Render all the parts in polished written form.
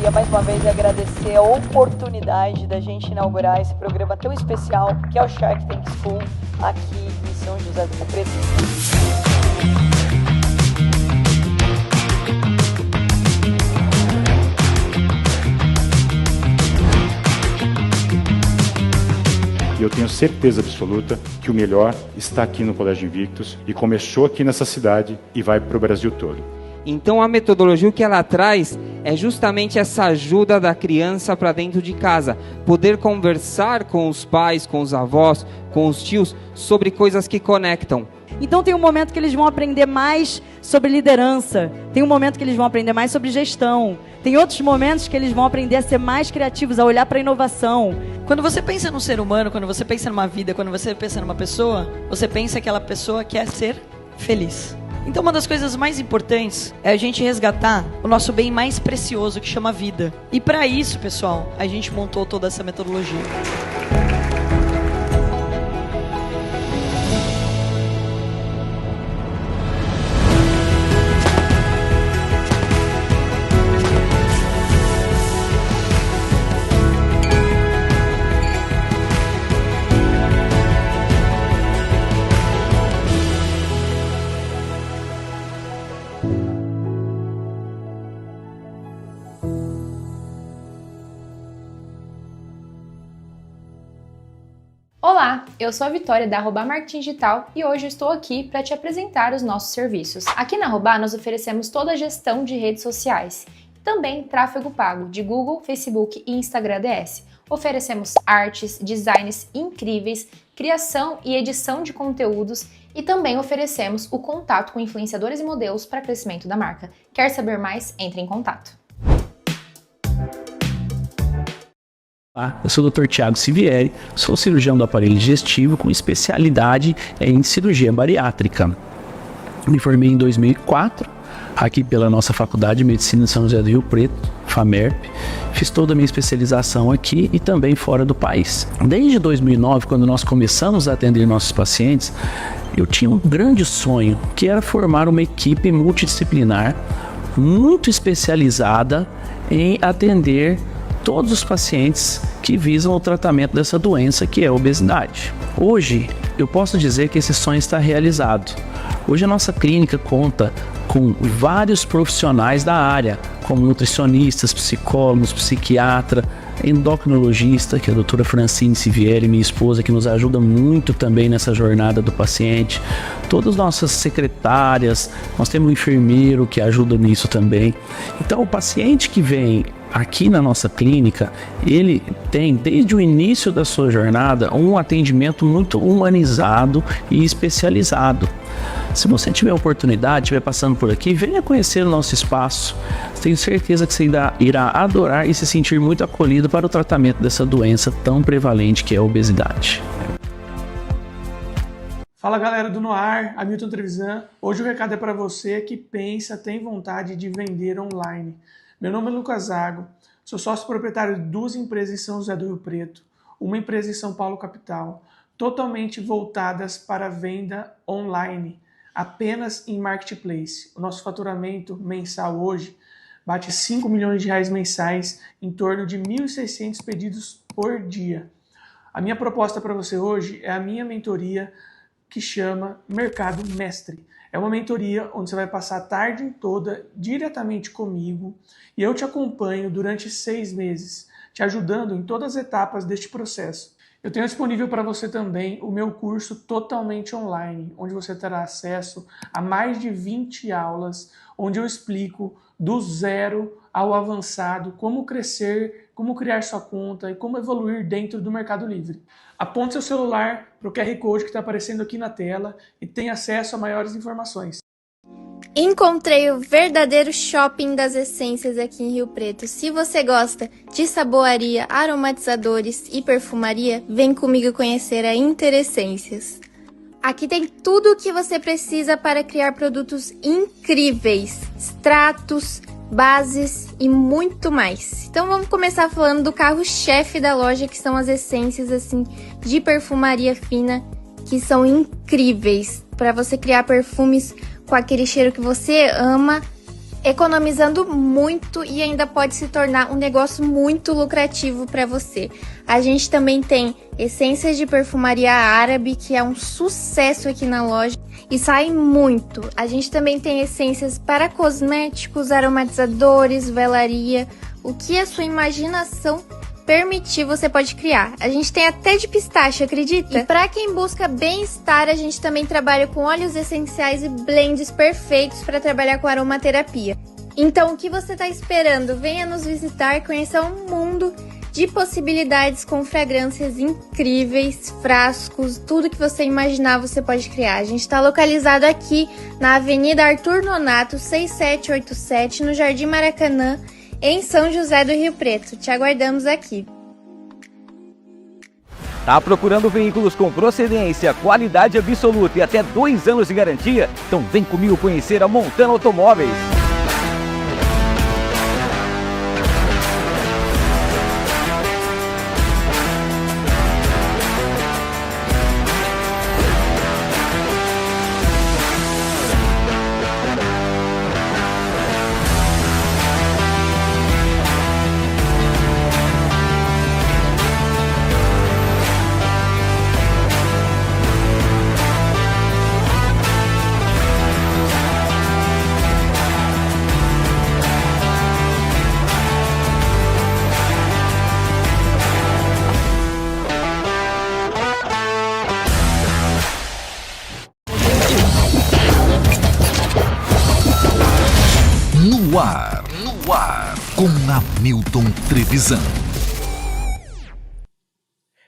queria mais uma vez agradecer a oportunidade da gente inaugurar esse programa tão especial que é o Shark Tank School aqui em São José do Rio Preto. E eu tenho certeza absoluta que o melhor está aqui no Colégio Invictus e começou aqui nessa cidade e vai para o Brasil todo. Então a metodologia que ela traz é justamente essa ajuda da criança para dentro de casa. Poder conversar com os pais, com os avós, com os tios sobre coisas que conectam. Então tem um momento que eles vão aprender mais sobre liderança, tem um momento que eles vão aprender mais sobre gestão, tem outros momentos que eles vão aprender a ser mais criativos, a olhar para a inovação. Quando você pensa num ser humano, quando você pensa numa vida, quando você pensa numa pessoa, você pensa que aquela pessoa quer ser feliz. Então uma das coisas mais importantes é a gente resgatar o nosso bem mais precioso, que chama vida. E para isso, pessoal, a gente montou toda essa metodologia. Olá, eu sou a Vitória da Arroba Marketing Digital e hoje eu estou aqui para te apresentar os nossos serviços. Aqui na Arroba nós oferecemos toda a gestão de redes sociais, também tráfego pago de Google, Facebook e Instagram DS. Oferecemos artes, designs incríveis, criação e edição de conteúdos e também oferecemos o contato com influenciadores e modelos para crescimento da marca. Quer saber mais? Entre em contato. Olá, eu sou o Dr. Thiago Sivieri, sou cirurgião do aparelho digestivo com especialidade em cirurgia bariátrica. Me formei em 2004, aqui pela nossa Faculdade de Medicina de São José do Rio Preto, FAMERP. Fiz toda a minha especialização aqui e também fora do país. Desde 2009, quando nós começamos a atender nossos pacientes, eu tinha um grande sonho, que era formar uma equipe multidisciplinar muito especializada em atender todos os pacientes que visam o tratamento dessa doença, que é a obesidade. Hoje, eu posso dizer que esse sonho está realizado. Hoje a nossa clínica conta com vários profissionais da área, como nutricionistas, psicólogos, psiquiatra, endocrinologista, que é a doutora Francine Sivieri, minha esposa, que nos ajuda muito também nessa jornada do paciente. Todas as nossas secretárias, nós temos um enfermeiro que ajuda nisso também. Então, o paciente que vem aqui na nossa clínica, ele tem, desde o início da sua jornada, um atendimento muito humanizado e especializado. Se você tiver oportunidade, estiver passando por aqui, venha conhecer o nosso espaço. Tenho certeza que você irá adorar e se sentir muito acolhido para o tratamento dessa doença tão prevalente que é a obesidade. Fala galera do Noar, Hamilton Trevisan. Hoje o recado é para você que pensa, tem vontade de vender online. Meu nome é Lucas Zago, sou sócio proprietário de duas empresas em São José do Rio Preto, uma empresa em São Paulo capital, totalmente voltadas para a venda online, apenas em marketplace. O nosso faturamento mensal hoje bate 5 milhões de reais mensais, em torno de 1.600 pedidos por dia. A minha proposta para você hoje é a minha mentoria que chama Mercado Mestre. É uma mentoria onde você vai passar a tarde toda diretamente comigo e eu te acompanho durante 6 meses, te ajudando em todas as etapas deste processo. Eu tenho disponível para você também o meu curso totalmente online, onde você terá acesso a mais de 20 aulas, onde eu explico do zero ao avançado como crescer, como criar sua conta e como evoluir dentro do Mercado Livre. Aponte seu celular para o QR Code que está aparecendo aqui na tela e tenha acesso a maiores informações. Encontrei o verdadeiro shopping das essências aqui em Rio Preto. Se você gosta de saboaria, aromatizadores e perfumaria, vem comigo conhecer a Interessências. Aqui tem tudo o que você precisa para criar produtos incríveis, extratos, bases e muito mais. Então vamos começar falando do carro-chefe da loja, que são as essências assim de perfumaria fina, que são incríveis para você criar perfumes com aquele cheiro que você ama economizando muito e ainda pode se tornar um negócio muito lucrativo para você. A gente também tem essências de perfumaria árabe, que é um sucesso aqui na loja e sai muito. A gente também tem essências para cosméticos, aromatizadores, velaria, o que a sua imaginação permitir, você pode criar. A gente tem até de pistache, acredita? E para quem busca bem-estar, a gente também trabalha com óleos essenciais e blends perfeitos para trabalhar com aromaterapia. Então, o que você está esperando? Venha nos visitar, conhecer um mundo de possibilidades com fragrâncias incríveis, frascos, tudo que você imaginar você pode criar. A gente está localizado aqui na Avenida Arthur Nonato, 6787, no Jardim Maracanã, em São José do Rio Preto. Te aguardamos aqui. Tá procurando veículos com procedência, qualidade absoluta e até 2 anos de garantia? Então vem comigo conhecer a Montana Automóveis. No ar, com Hamilton Trevisan.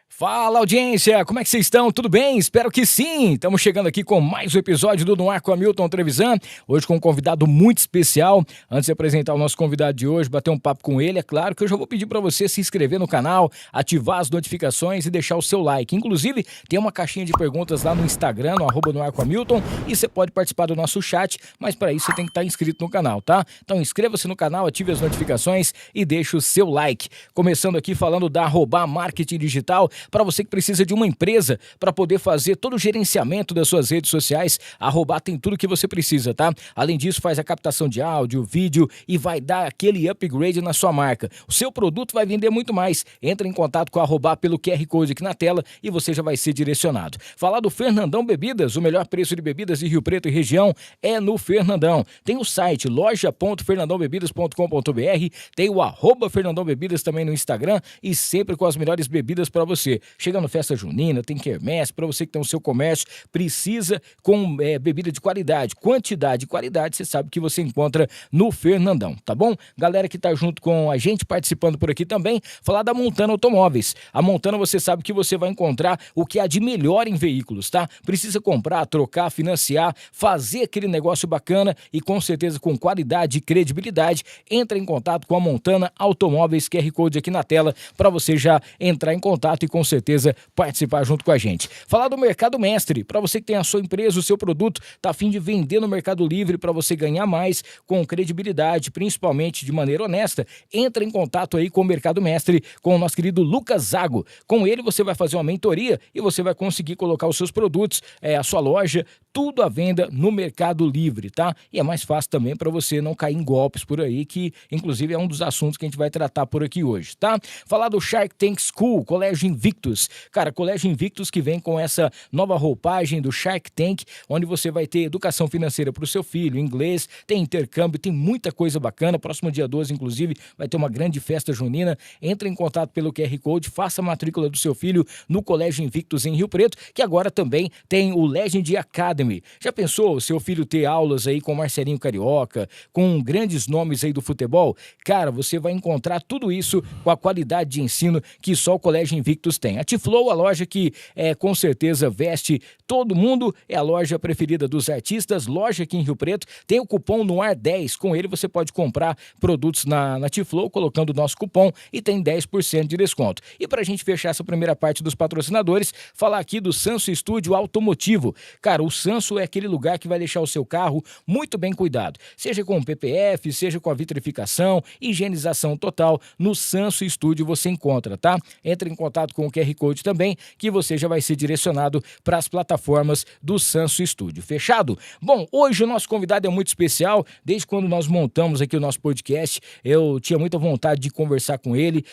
Fala, audiência, como é que vocês estão? Tudo bem? Espero que sim! Estamos chegando aqui com mais um episódio do No Ar com Hamilton Trevisan, hoje com um convidado muito especial. Antes de apresentar o nosso convidado de hoje, bater um papo com ele, é claro que eu já vou pedir para você se inscrever no canal, ativar as notificações e deixar o seu like. Inclusive, tem uma caixinha de perguntas lá no Instagram, no @noarcohamilton, e você pode participar do nosso chat, mas para isso você tem que estar inscrito no canal, tá? Então inscreva-se no canal, ative as notificações e deixe o seu like. Começando aqui falando da Arroba Marketing Digital. Para você que precisa de uma empresa para poder fazer todo o gerenciamento das suas redes sociais, a Arroba tem tudo que você precisa, tá? Além disso, faz a captação de áudio, vídeo e vai dar aquele upgrade na sua marca. O seu produto vai vender muito mais. Entra em contato com a Arroba pelo QR Code aqui na tela e você já vai ser direcionado. Falar do Fernandão Bebidas, o melhor preço de bebidas de Rio Preto e região é no Fernandão. Tem o site loja.fernandãobebidas.com.br, tem o @Fernandão Bebidas também no Instagram e sempre com as melhores bebidas para você. Chegando festa junina, tem quermesse, para você que tem o seu comércio, precisa com bebida de qualidade, quantidade e qualidade, você sabe que você encontra no Fernandão, tá bom? Galera que tá junto com a gente, participando por aqui também, falar da Montana Automóveis. A Montana, você sabe que você vai encontrar o que há de melhor em veículos, tá? Precisa comprar, trocar, financiar, fazer aquele negócio bacana e com certeza com qualidade e credibilidade, entra em contato com a Montana Automóveis, QR Code aqui na tela, para você já entrar em contato e com certeza participar junto com a gente. Falar do Mercado Mestre, para você que tem a sua empresa, o seu produto, tá a fim de vender no Mercado Livre para você ganhar mais com credibilidade, principalmente de maneira honesta, entra em contato aí com o Mercado Mestre, com o nosso querido Lucas Zago. Com ele você vai fazer uma mentoria e você vai conseguir colocar os seus produtos, a sua loja, tudo à venda no Mercado Livre, tá? E é mais fácil também para você não cair em golpes por aí, que inclusive é um dos assuntos que a gente vai tratar por aqui hoje, tá? Falar do Shark Tank School, Colégio Invictus. Cara, Colégio Invictus que vem com essa nova roupagem do Shark Tank, onde você vai ter educação financeira para o seu filho, inglês, tem intercâmbio, tem muita coisa bacana. Próximo dia 12, inclusive, vai ter uma grande festa junina. Entre em contato pelo QR Code, faça a matrícula do seu filho no Colégio Invictus em Rio Preto, que agora também tem o Legend Academy. Já pensou o seu filho ter aulas aí com Marcelinho Carioca, com grandes nomes aí do futebol? Cara, você vai encontrar tudo isso com a qualidade de ensino que só o Colégio Invictus tem. A Tiflow, a loja que com certeza veste todo mundo, é a loja preferida dos artistas, loja aqui em Rio Preto, tem o cupom NOAR10, com ele você pode comprar produtos na Tiflow, colocando o nosso cupom e tem 10% de desconto. E pra gente fechar essa primeira parte dos patrocinadores, falar aqui do Sanso Estúdio Automotivo. Cara, o Sanso Sanso é aquele lugar que vai deixar o seu carro muito bem cuidado. Seja com o PPF, seja com a vitrificação, higienização total, no Sanso Estúdio você encontra, tá? Entre em contato com o QR Code também, que você já vai ser direcionado para as plataformas do Sanso Estúdio. Fechado? Bom, hoje o nosso convidado é muito especial. Desde quando nós montamos aqui o nosso podcast, eu tinha muita vontade de conversar com ele.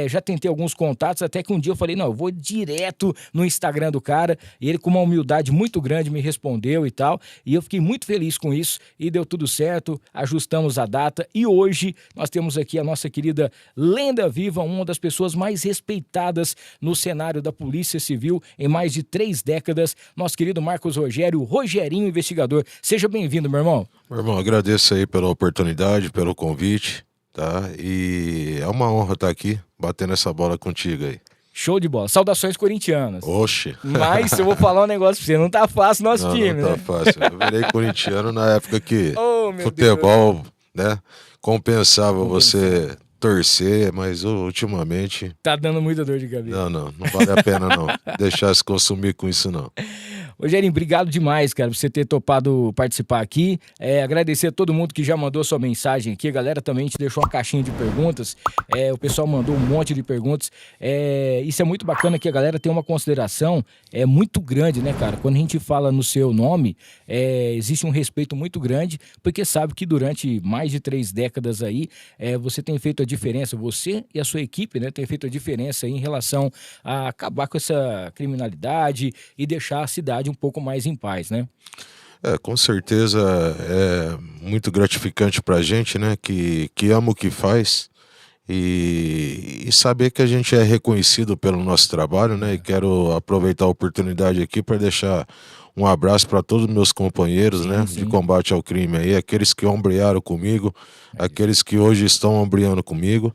Já tentei alguns contatos, até que um dia eu falei, não, eu vou direto no Instagram do cara. E ele, com uma humildade muito grande, me respondeu e tal. E eu fiquei muito feliz com isso. E deu tudo certo, ajustamos a data. E hoje nós temos aqui a nossa querida lenda viva, uma das pessoas mais respeitadas no cenário da Polícia Civil em mais de 3 décadas, nosso querido Marcos Rogério, Rogerinho Investigador. Seja bem-vindo, meu irmão. Meu irmão, agradeço aí pela oportunidade, pelo convite, tá? E é uma honra estar aqui, batendo essa bola contigo aí. Show de bola. Saudações corintianas. Oxe. Mas eu vou falar um negócio pra você, não tá fácil nosso time, não tá né? fácil. Eu virei corintiano na época que meu futebol, né, compensava você torcer, mas ultimamente... Tá dando muita dor de cabeça. Não vale a pena não, deixar se consumir com isso não. Rogerinho, obrigado demais, cara, por você ter topado participar aqui. Agradecer a todo mundo que já mandou sua mensagem aqui. A galera também te deixou uma caixinha de perguntas. O pessoal mandou um monte de perguntas. Isso é muito bacana, que a galera tem uma consideração muito grande, né, cara? Quando a gente fala no seu nome, existe um respeito muito grande, porque sabe que durante mais de 3 décadas aí, você tem feito a diferença, você e a sua equipe, né, tem feito a diferença aí em relação a acabar com essa criminalidade e deixar a cidade um pouco mais em paz, né? Com certeza é muito gratificante pra gente, né, que ama o que faz e saber que a gente é reconhecido pelo nosso trabalho, né, e quero aproveitar a oportunidade aqui para deixar um abraço para todos os meus companheiros, né, de combate ao crime aí, aqueles que ombrearam comigo, aqueles que hoje estão ombreando comigo.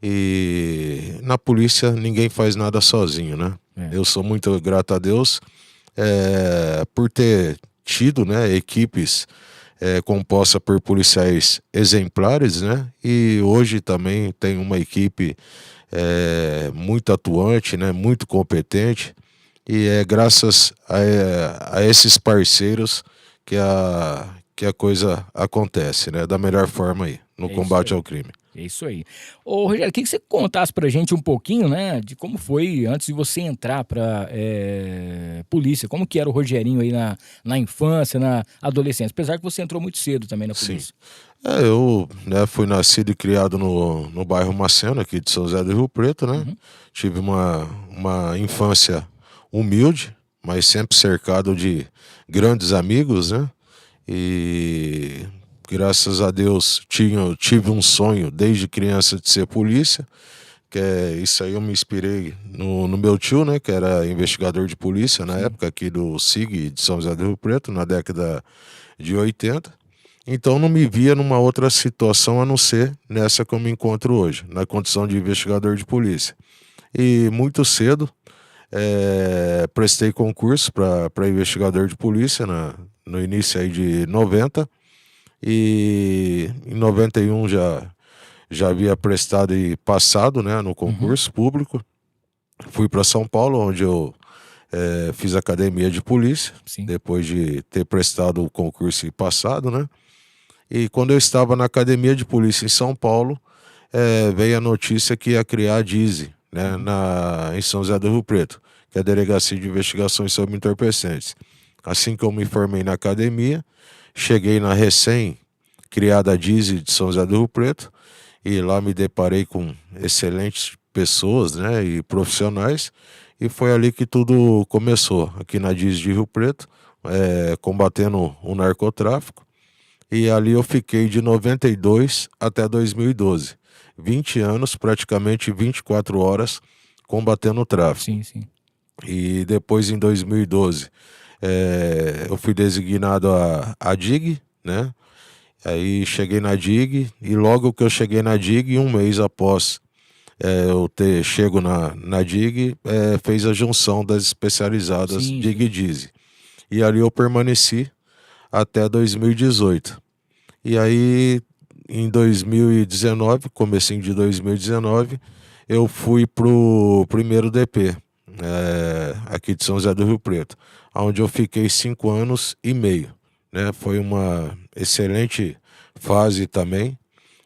E na polícia ninguém faz nada sozinho, né? Eu sou muito grato a Deus por ter tido, né, equipes composta por policiais exemplares, né? E hoje também tem uma equipe muito atuante, né? Muito competente. E é graças a esses parceiros que a coisa acontece, né? Da melhor forma aí, no combate ao crime. É isso aí. Ô, Rogério, queria que você contasse pra gente um pouquinho, né, de como foi antes de você entrar pra polícia, como que era o Rogerinho aí na infância, na adolescência, apesar que você entrou muito cedo também na polícia. Sim. Eu fui nascido e criado no bairro Maceno, aqui de São José do Rio Preto, né? Tive uma infância humilde, mas sempre cercado de grandes amigos, né? E graças a Deus tive um sonho desde criança de ser polícia, isso aí eu me inspirei no meu tio, né, que era investigador de polícia na época aqui do SIG de São José do Rio Preto, na década de 80. Então não me via numa outra situação a não ser nessa que eu me encontro hoje, na condição de investigador de polícia. E muito cedo prestei concurso para investigador de polícia no início aí de 90. E em 91 já havia prestado e passado, né, no concurso público. Fui para São Paulo, onde eu fiz academia de polícia, depois de ter prestado o concurso e passado, né? E quando eu estava na academia de polícia em São Paulo, veio a notícia que ia criar a DISE, né, em São José do Rio Preto, que é a Delegacia de Investigações sobre Entorpecentes. Assim que eu me formei na academia, cheguei na recém-criada DISE de São José do Rio Preto e lá me deparei com excelentes pessoas, né, e profissionais, e foi ali que tudo começou, aqui na DISE de Rio Preto, combatendo o narcotráfico, e ali eu fiquei de 92 até 2012, 20 anos, praticamente 24 horas, combatendo o tráfico. E depois, em 2012, eu fui designado a DIG, né? Aí cheguei na DIG e logo que eu cheguei na DIG, um mês após eu ter chego na DIG, fez a junção das especializadas DIG e DISE. E ali eu permaneci até 2018. E aí em 2019, comecinho de 2019, eu fui pro primeiro DP. aqui de São José do Rio Preto, onde eu fiquei 5 anos e meio, né? Foi uma excelente fase também.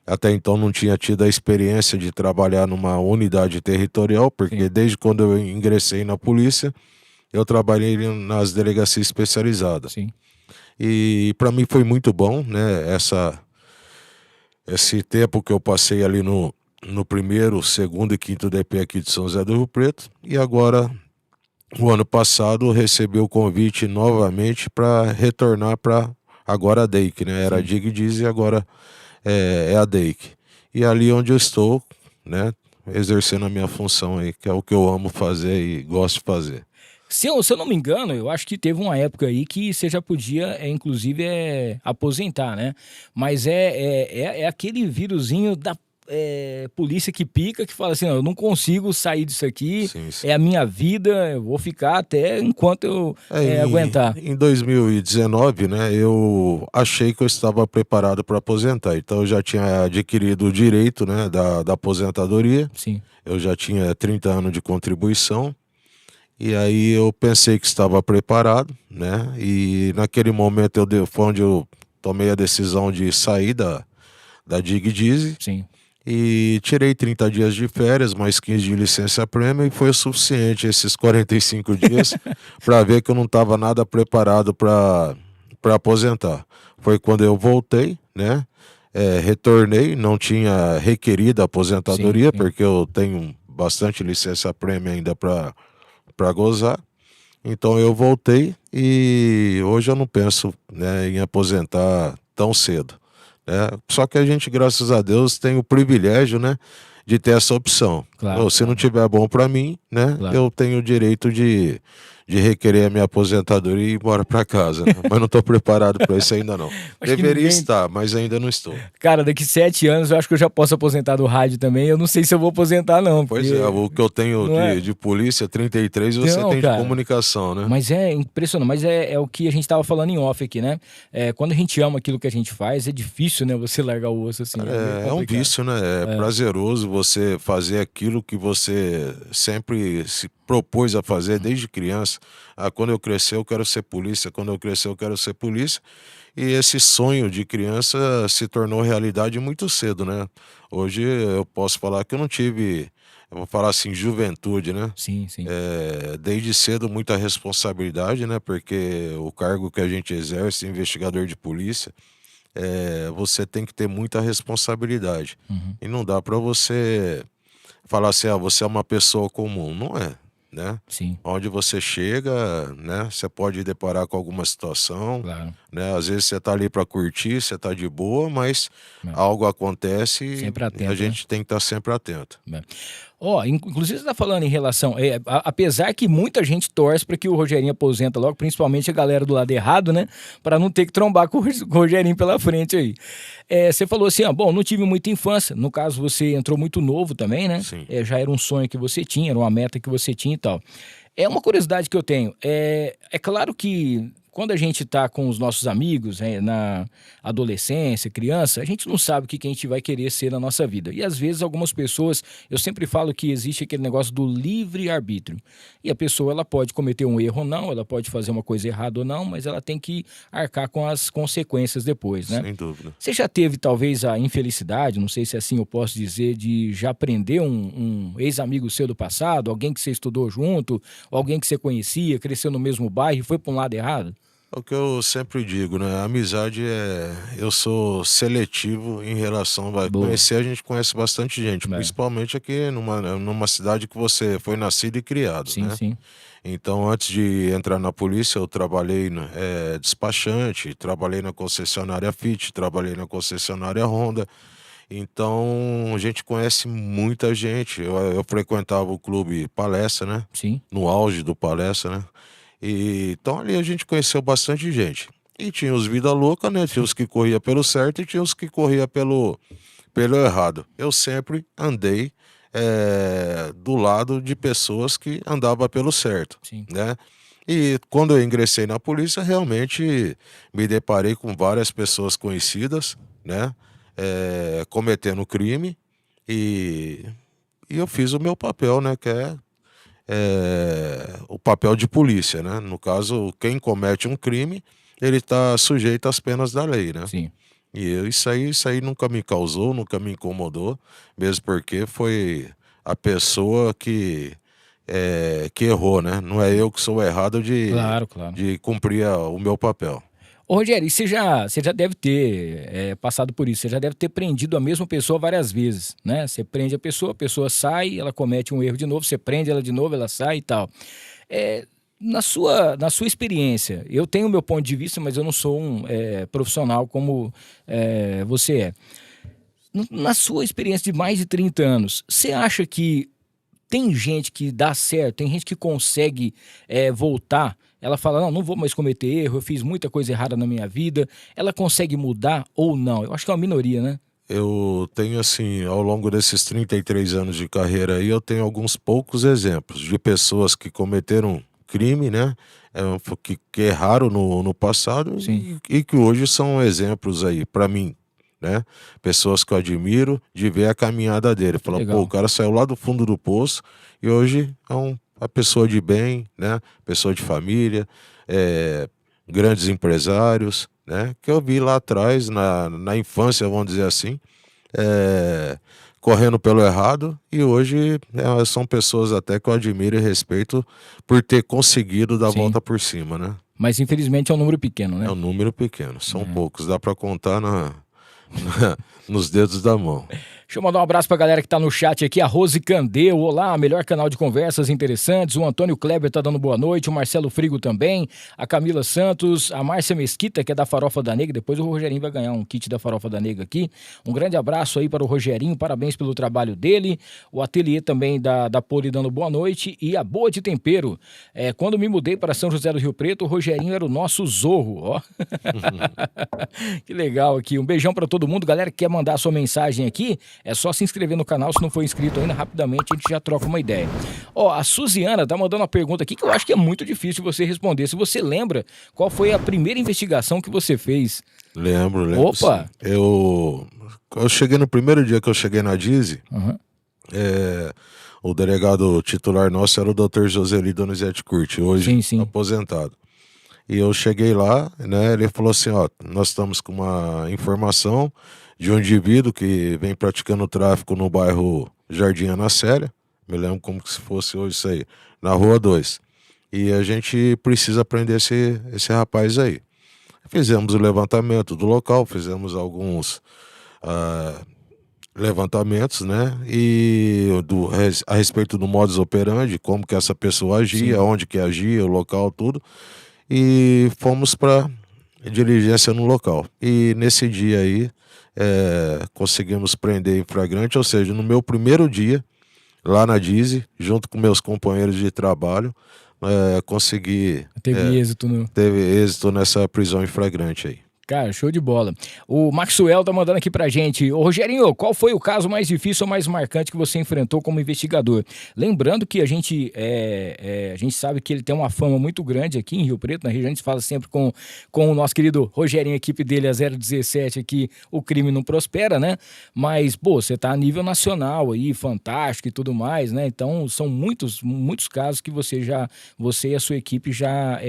Até então não tinha tido a experiência de trabalhar numa unidade territorial, porque desde quando eu ingressei na polícia, eu trabalhei nas delegacias especializadas. Sim. E para mim foi muito bom, né? Esse tempo que eu passei ali no primeiro, segundo e quinto DP aqui de São José do Rio Preto. E agora, o ano passado, eu recebi o convite novamente para retornar para agora a DEIC, né? Era a DIG Diz e agora é a DEIC. E ali onde eu estou, né? Exercendo a minha função aí, que é o que eu amo fazer e gosto de fazer. Se eu não me engano, eu acho que teve uma época aí que você já podia, inclusive, aposentar, né? Mas é aquele vírusinho da polícia que pica, que fala assim, eu não consigo sair disso aqui, é a minha vida, eu vou ficar até enquanto eu aguentar. Em 2019, né, eu achei que eu estava preparado para aposentar, então eu já tinha adquirido o direito, né, da aposentadoria. Sim. Eu já tinha 30 anos de contribuição. E aí eu pensei que estava preparado, né? E naquele momento foi onde eu tomei a decisão de sair da DIG Diz. Sim. E tirei 30 dias de férias, mais 15 de licença prêmio, e foi o suficiente esses 45 dias para ver que eu não estava nada preparado para aposentar. Foi quando eu voltei, né? Retornei, não tinha requerido a aposentadoria, porque eu tenho bastante licença prêmio ainda para gozar. Então eu voltei e hoje eu não penso, né, em aposentar tão cedo, né? Só que a gente, graças a Deus, tem o privilégio, né, de ter essa opção. Claro, se não tiver bom para mim, né, eu tenho o direito de requerer a minha aposentadoria e ir embora para casa, né? Mas não estou preparado para isso ainda não. Deveria estar, mas ainda não estou. Cara, daqui 7 anos eu acho que eu já posso aposentar do rádio também. Eu não sei se eu vou aposentar não. Pois o que eu tenho de polícia, 33, você tem de comunicação, né? Mas é impressionante, mas é o que a gente estava falando em off aqui, né? Quando a gente ama aquilo que a gente faz, é difícil, né, você largar o osso assim. É um vício, né? É prazeroso você fazer aquilo que você sempre se propôs a fazer desde criança. Quando eu crescer eu quero ser polícia, quando eu crescer eu quero ser polícia. E esse sonho de criança se tornou realidade muito cedo, né? Hoje eu posso falar que eu não tive, eu vou falar assim, juventude, né? Sim. Desde cedo muita responsabilidade, né? Porque o cargo que a gente exerce, investigador de polícia, você tem que ter muita responsabilidade. E não dá para você falar assim, você é uma pessoa comum. Não é, né? Sim. Onde você chega, né? Você pode deparar com alguma situação, né? Às vezes você tá ali para curtir, você tá de boa, mas algo acontece e a gente tem que estar sempre atento. Inclusive você está falando em relação, apesar que muita gente torce para que o Rogerinho aposenta logo, principalmente a galera do lado errado, né? Para não ter que trombar com o Rogerinho pela frente aí. Você falou assim, não tive muita infância. No caso, você entrou muito novo também, né? Sim. Já era um sonho que você tinha, era uma meta que você tinha e tal. É uma curiosidade que eu tenho. É claro que quando a gente está com os nossos amigos, na adolescência, criança, a gente não sabe o que a gente vai querer ser na nossa vida. E às vezes algumas pessoas, eu sempre falo que existe aquele negócio do livre-arbítrio. E a pessoa, ela pode cometer um erro ou não, ela pode fazer uma coisa errada ou não, mas ela tem que arcar com as consequências depois, né? Sem dúvida. Você já teve talvez a infelicidade, não sei se assim eu posso dizer, de já aprender um ex-amigo seu do passado, alguém que você estudou junto, alguém que você conhecia, cresceu no mesmo bairro e foi para um lado errado? É o que eu sempre digo, né? A amizade eu sou seletivo em relação a conhecer, a gente conhece bastante gente, principalmente aqui numa cidade que você foi nascido e criado, né? Sim. Então, antes de entrar na polícia, eu trabalhei despachante, trabalhei na concessionária Fiat, trabalhei na concessionária Honda. Então, a gente conhece muita gente. Eu frequentava o clube Palestra, né? Sim. No auge do Palestra, né? Então ali a gente conheceu bastante gente. E tinha os vida louca, né? Tinha os que corria pelo certo e tinha os que corria pelo errado. Eu sempre andei do lado de pessoas que andavam pelo certo, né? E quando eu ingressei na polícia, realmente me deparei com várias pessoas conhecidas, né? Cometendo crime e eu fiz o meu papel, né? Que o papel de polícia, né? No caso, quem comete um crime, ele está sujeito às penas da lei, né? Sim. E isso aí nunca me causou, nunca me incomodou, mesmo porque foi a pessoa que errou, né? Não é eu que sou errado Claro. de cumprir o meu papel. Ô, Rogério, e você já deve ter passado por isso, você já deve ter prendido a mesma pessoa várias vezes, né? Você prende a pessoa sai, ela comete um erro de novo, você prende ela de novo, ela sai e tal. Na sua experiência, eu tenho o meu ponto de vista, mas eu não sou um profissional como você é. Na sua experiência de mais de 30 anos, você acha que tem gente que dá certo, tem gente que consegue voltar? Ela fala, não vou mais cometer erro, eu fiz muita coisa errada na minha vida. Ela consegue mudar ou não? Eu acho que é uma minoria, né? Eu tenho, assim, ao longo desses 33 anos de carreira aí, eu tenho alguns poucos exemplos de pessoas que cometeram crime, né? Que erraram no passado e que hoje são exemplos aí, para mim, né? Pessoas que eu admiro, de ver a caminhada dele. Falar, pô, o cara saiu lá do fundo do poço e hoje é uma pessoa de bem, né? Pessoa de família, grandes empresários, né? Que eu vi lá atrás, na infância, vamos dizer assim, correndo pelo errado, e hoje são pessoas até que eu admiro e respeito por ter conseguido dar a volta por cima, né? Mas infelizmente é um número pequeno, né? É um número pequeno, são poucos, dá para contar nos dedos da mão. Deixa eu mandar um abraço pra galera que tá no chat aqui, a Rose Candeu, olá, melhor canal de conversas interessantes, o Antônio Kleber tá dando boa noite, o Marcelo Frigo também, a Camila Santos, a Márcia Mesquita, que é da Farofa da Negra, depois o Rogerinho vai ganhar um kit da Farofa da Negra aqui, um grande abraço aí para o Rogerinho, parabéns pelo trabalho dele, o Ateliê também da Poli dando boa noite, e a Boa de Tempero, quando me mudei para São José do Rio Preto, o Rogerinho era o nosso zorro, ó. Que legal aqui, um beijão para todo mundo, galera que quer mandar a sua mensagem aqui, é só se inscrever no canal, se não for inscrito ainda, rapidamente a gente já troca uma ideia. Ó, a Suziana tá mandando uma pergunta aqui que eu acho que é muito difícil você responder. Se você lembra, qual foi a primeira investigação que você fez? Lembro. Opa! Sim. Eu cheguei no primeiro dia que eu cheguei na Dizzy, o delegado titular nosso era o Dr. Joseli Donizete Curti, hoje aposentado. E eu cheguei lá, né, ele falou assim, ó, nós estamos com uma informação de um indivíduo que vem praticando tráfico no bairro Jardim Ana Célia, me lembro como se fosse hoje isso aí, na Rua 2. E a gente precisa prender esse rapaz aí. Fizemos o levantamento do local, fizemos alguns levantamentos, né, a respeito do modus operandi, como que essa pessoa agia, onde que agia, o local, tudo. E fomos para diligência no local. E nesse dia aí, conseguimos prender em flagrante, ou seja, no meu primeiro dia, lá na Dizzy, junto com meus companheiros de trabalho, consegui... Teve êxito nessa prisão em flagrante aí. Cara, show de bola. O Maxwell tá mandando aqui pra gente. Ô, Rogerinho, qual foi o caso mais difícil ou mais marcante que você enfrentou como investigador? Lembrando que a gente sabe que ele tem uma fama muito grande aqui em Rio Preto, na região. A gente fala sempre com o nosso querido Rogerinho, a equipe dele, a 017 aqui, o crime não prospera, né? Mas, pô, você tá a nível nacional aí, fantástico e tudo mais, né? Então, são muitos casos que você e a sua equipe já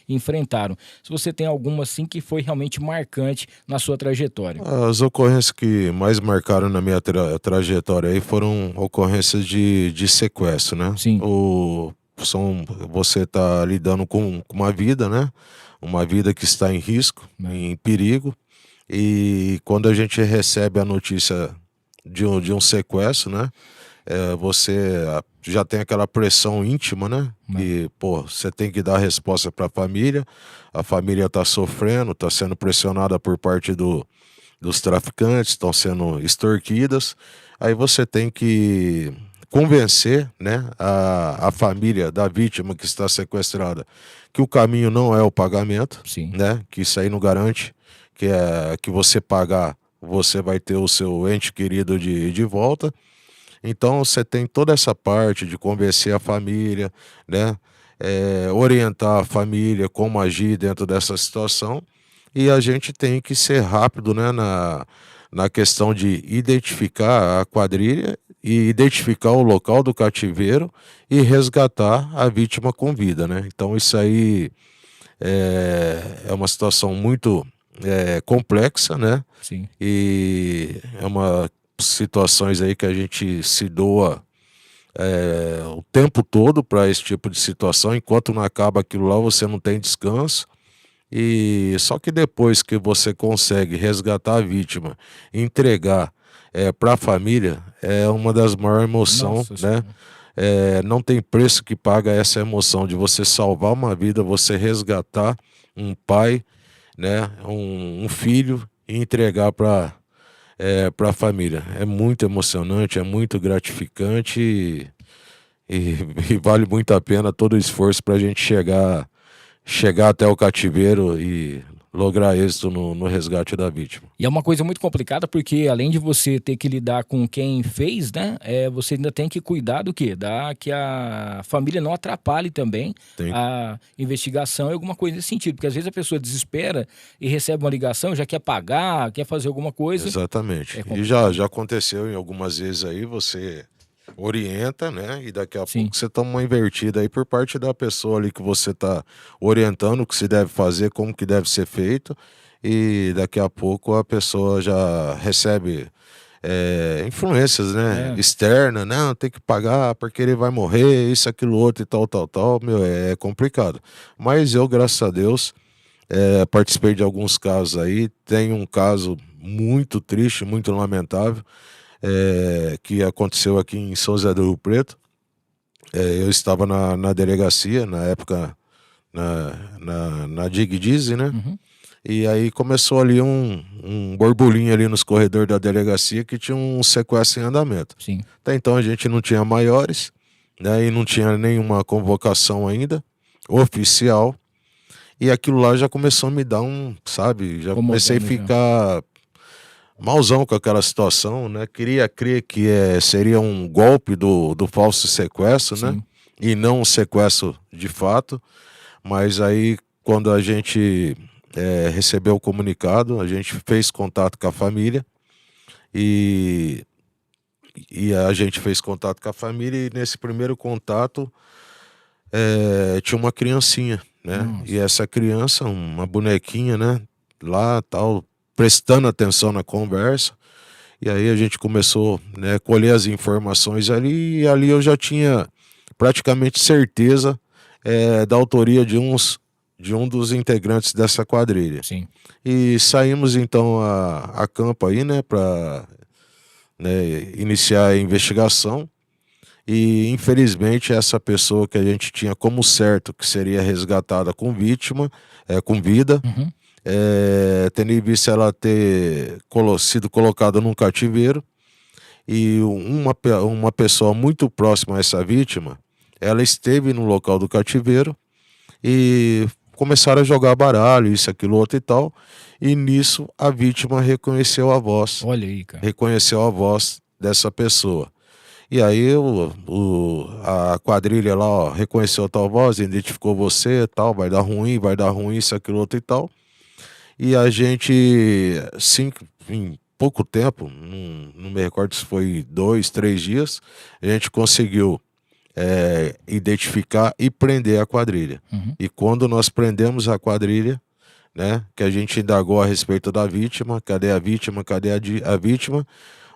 enfrentaram. Se você tem alguma, assim, que foi realmente marcante na sua trajetória? As ocorrências que mais marcaram na minha trajetória aí foram ocorrências de sequestro, né? Sim. Você tá lidando com uma vida, né? Uma vida que está em risco, em perigo, e quando a gente recebe a notícia de um sequestro, né? Você já tem aquela pressão íntima, né? E, pô, você tem que dar resposta para a família tá sofrendo, tá sendo pressionada por parte dos traficantes, estão sendo extorquidas, aí você tem que convencer, né, a família da vítima que está sequestrada que o caminho não é o pagamento, né? Que isso aí não garante que você pagar, você vai ter o seu ente querido de volta. Então você tem toda essa parte de convencer a família, né? Orientar a família como agir dentro dessa situação, e a gente tem que ser rápido, né? na questão de identificar a quadrilha e identificar o local do cativeiro e resgatar a vítima com vida, né? Então isso aí é uma situação muito complexa, né? Sim. E é uma situações aí que a gente se doa o tempo todo para esse tipo de situação. Enquanto não acaba aquilo lá, você não tem descanso. E só que depois que você consegue resgatar a vítima, entregar para a família, é uma das maiores emoções, né? Não tem preço que paga essa emoção de você salvar uma vida, você resgatar um pai, né? Um filho e entregar para a família. É muito emocionante, é muito gratificante e vale muito a pena todo o esforço para a gente chegar até o cativeiro e lograr êxito no resgate da vítima. E é uma coisa muito complicada porque além de você ter que lidar com quem fez, né, você ainda tem que cuidar do quê? Que a família não atrapalhe também a investigação e alguma coisa nesse sentido, porque às vezes a pessoa desespera e recebe uma ligação, já quer pagar, quer fazer alguma coisa. Exatamente. E já aconteceu em algumas vezes aí, você orienta, né? E daqui a pouco você toma uma invertida aí por parte da pessoa ali que você está orientando o que se deve fazer, como que deve ser feito, e daqui a pouco a pessoa já recebe influências, né? Externa, não, tem que pagar porque ele vai morrer, isso, aquilo, outro e tal, meu, é complicado. Mas eu, graças a Deus, participei de alguns casos aí, tem um caso muito triste, muito lamentável, que aconteceu aqui em São José do Rio Preto. Eu estava na delegacia, na época, na DIG-DIZI, né? Uhum. E aí começou ali um borbulinho ali nos corredores da delegacia que tinha um sequestro em andamento. Sim. Até então a gente não tinha maiores, né? E não tinha nenhuma convocação ainda, oficial. E aquilo lá já começou a me dar já comecei a ficar malzão com aquela situação, né? Queria crer que seria um golpe do falso sequestro, né? E não um sequestro de fato. Mas aí, quando a gente recebeu o comunicado, a gente fez contato com a família e a gente fez contato com a família, e nesse primeiro contato tinha uma criancinha, né? Nossa. E essa criança, uma bonequinha, né? Lá, tal, prestando atenção na conversa. E aí a gente começou, né, a colher as informações ali, e ali eu já tinha praticamente certeza da autoria de um dos integrantes dessa quadrilha. Sim. E saímos então a campo aí, né, para iniciar a investigação. E infelizmente essa pessoa que a gente tinha como certo que seria resgatada com vida, Uhum. tendo em vista ela ter sido colocada num cativeiro, e uma pessoa muito próxima a essa vítima, ela esteve no local do cativeiro e começaram a jogar baralho, isso, aquilo, outro e tal, e nisso a vítima reconheceu a voz. Olha aí, cara. Reconheceu a voz dessa pessoa. E aí a quadrilha lá, ó, reconheceu a tal voz, identificou você, tal, vai dar ruim, isso, aquilo, outro e tal. E a gente, em pouco tempo, não me recordo se foi 2, 3 dias, a gente conseguiu identificar e prender a quadrilha. Uhum. E quando nós prendemos a quadrilha, né, que a gente indagou a respeito da vítima, cadê a vítima, a vítima,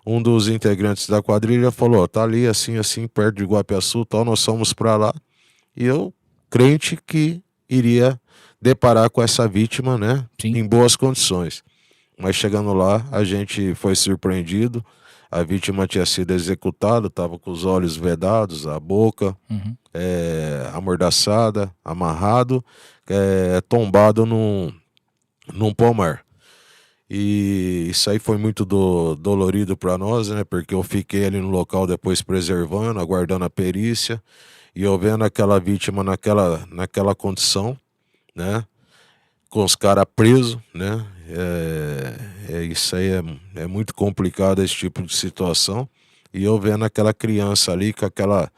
um dos integrantes da quadrilha falou, tá ali assim, perto de Guapiaçu, tal, nós fomos para lá, e eu, crente que iria deparar com essa vítima, né, em boas condições. Mas chegando lá, a gente foi surpreendido, a vítima tinha sido executada, estava com os olhos vedados, a boca amordaçada, amarrado, tombado num pomar. E isso aí foi muito dolorido para nós, né? Porque eu fiquei ali no local depois preservando, aguardando a perícia, e eu vendo aquela vítima naquela condição, né? Com os caras presos, né? Isso aí é muito complicado, esse tipo de situação. E eu vendo aquela criança ali com aquela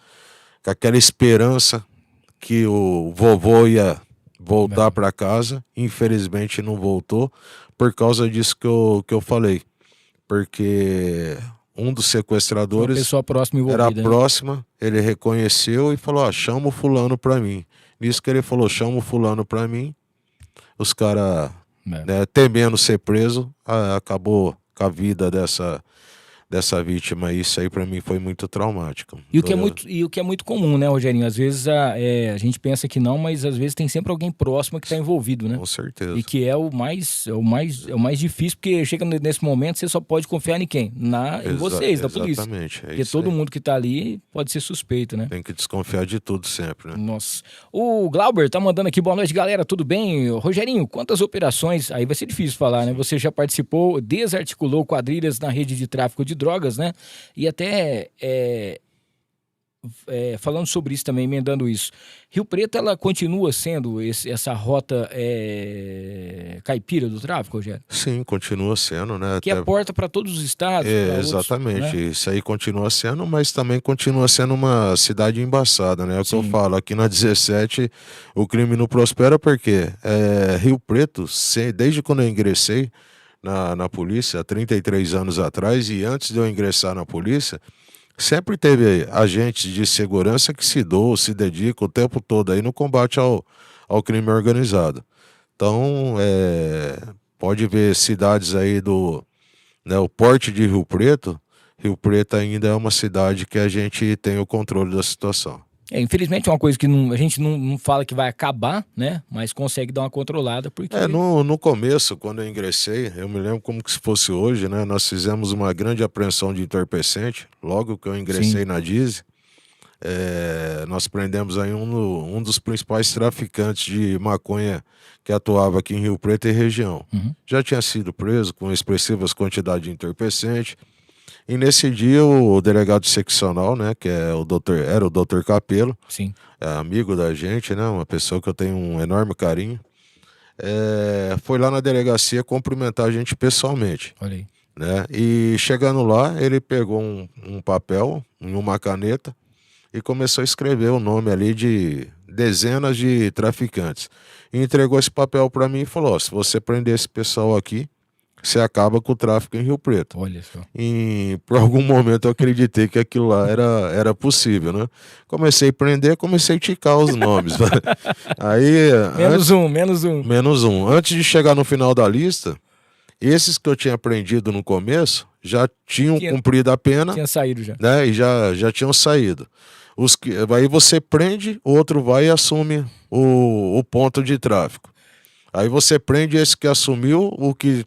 esperança que o vovô ia voltar para casa, infelizmente não voltou, por causa disso que eu falei. porque um dos Uma sequestradores pessoa próxima era envolvida. Né? próxima, ele reconheceu e falou, ó, chama o fulano pra mim. Nisso que ele falou, chama o fulano pra mim, os caras, né, temendo ser preso, acabou com a vida dessa vítima. Isso aí pra mim foi muito traumático. E o que é muito comum, né, Rogerinho? Às vezes a gente pensa que não, mas às vezes tem sempre alguém próximo que está envolvido, né? Com certeza. E que é o mais difícil, porque chega nesse momento, você só pode confiar em quem? Em vocês, da polícia. Exatamente. Porque todo mundo que está ali pode ser suspeito, né? Tem que desconfiar de tudo sempre, né? Nossa. O Glauber tá mandando aqui, boa noite, galera, tudo bem? Rogerinho, quantas operações, aí vai ser difícil falar, né? Você já participou, desarticulou quadrilhas na rede de tráfico de drogas, né? E até falando sobre isso também, emendando isso, Rio Preto, ela continua sendo essa rota caipira do tráfico, Rogério? Sim, continua sendo, né? Que é a porta para todos os estados. Exatamente, outros, né? Isso aí continua sendo, mas também continua sendo uma cidade embaçada, né? É o que eu falo, aqui na 17 o crime não prospera porque Rio Preto, desde quando eu ingressei na polícia, há 33 anos atrás, e antes de eu ingressar na polícia, sempre teve agentes de segurança que se dedicam o tempo todo aí no combate ao crime organizado. Então, pode ver cidades aí o porte de Rio Preto ainda é uma cidade que a gente tem o controle da situação. Infelizmente é uma coisa que a gente não fala que vai acabar, né? Mas consegue dar uma controlada, porque... No começo, quando eu ingressei, eu me lembro como que se fosse hoje, né? Nós fizemos uma grande apreensão de entorpecente, logo que eu ingressei na DISE. Nós prendemos aí um dos principais traficantes de maconha que atuava aqui em Rio Preto e região. Já tinha sido preso com expressivas quantidades de entorpecente. E nesse dia o delegado seccional, né, que era o Dr. Capelo, sim, amigo da gente, né, uma pessoa que eu tenho um enorme carinho, foi lá na delegacia cumprimentar a gente pessoalmente. Olha aí. Né? E chegando lá, ele pegou um papel e uma caneta e começou a escrever o nome ali de dezenas de traficantes. E entregou esse papel para mim e falou, se você prender esse pessoal aqui, você acaba com o tráfico em Rio Preto. Olha só. E por algum momento eu acreditei que aquilo lá era possível, né? Comecei a prender, comecei a ticar os nomes. Aí, menos um. Antes de chegar no final da lista, esses que eu tinha prendido no começo já tinham cumprido a pena. Tinha saído já. Né? E já tinham saído. Aí você prende, o outro vai e assume o ponto de tráfico. Aí você prende esse que assumiu, o que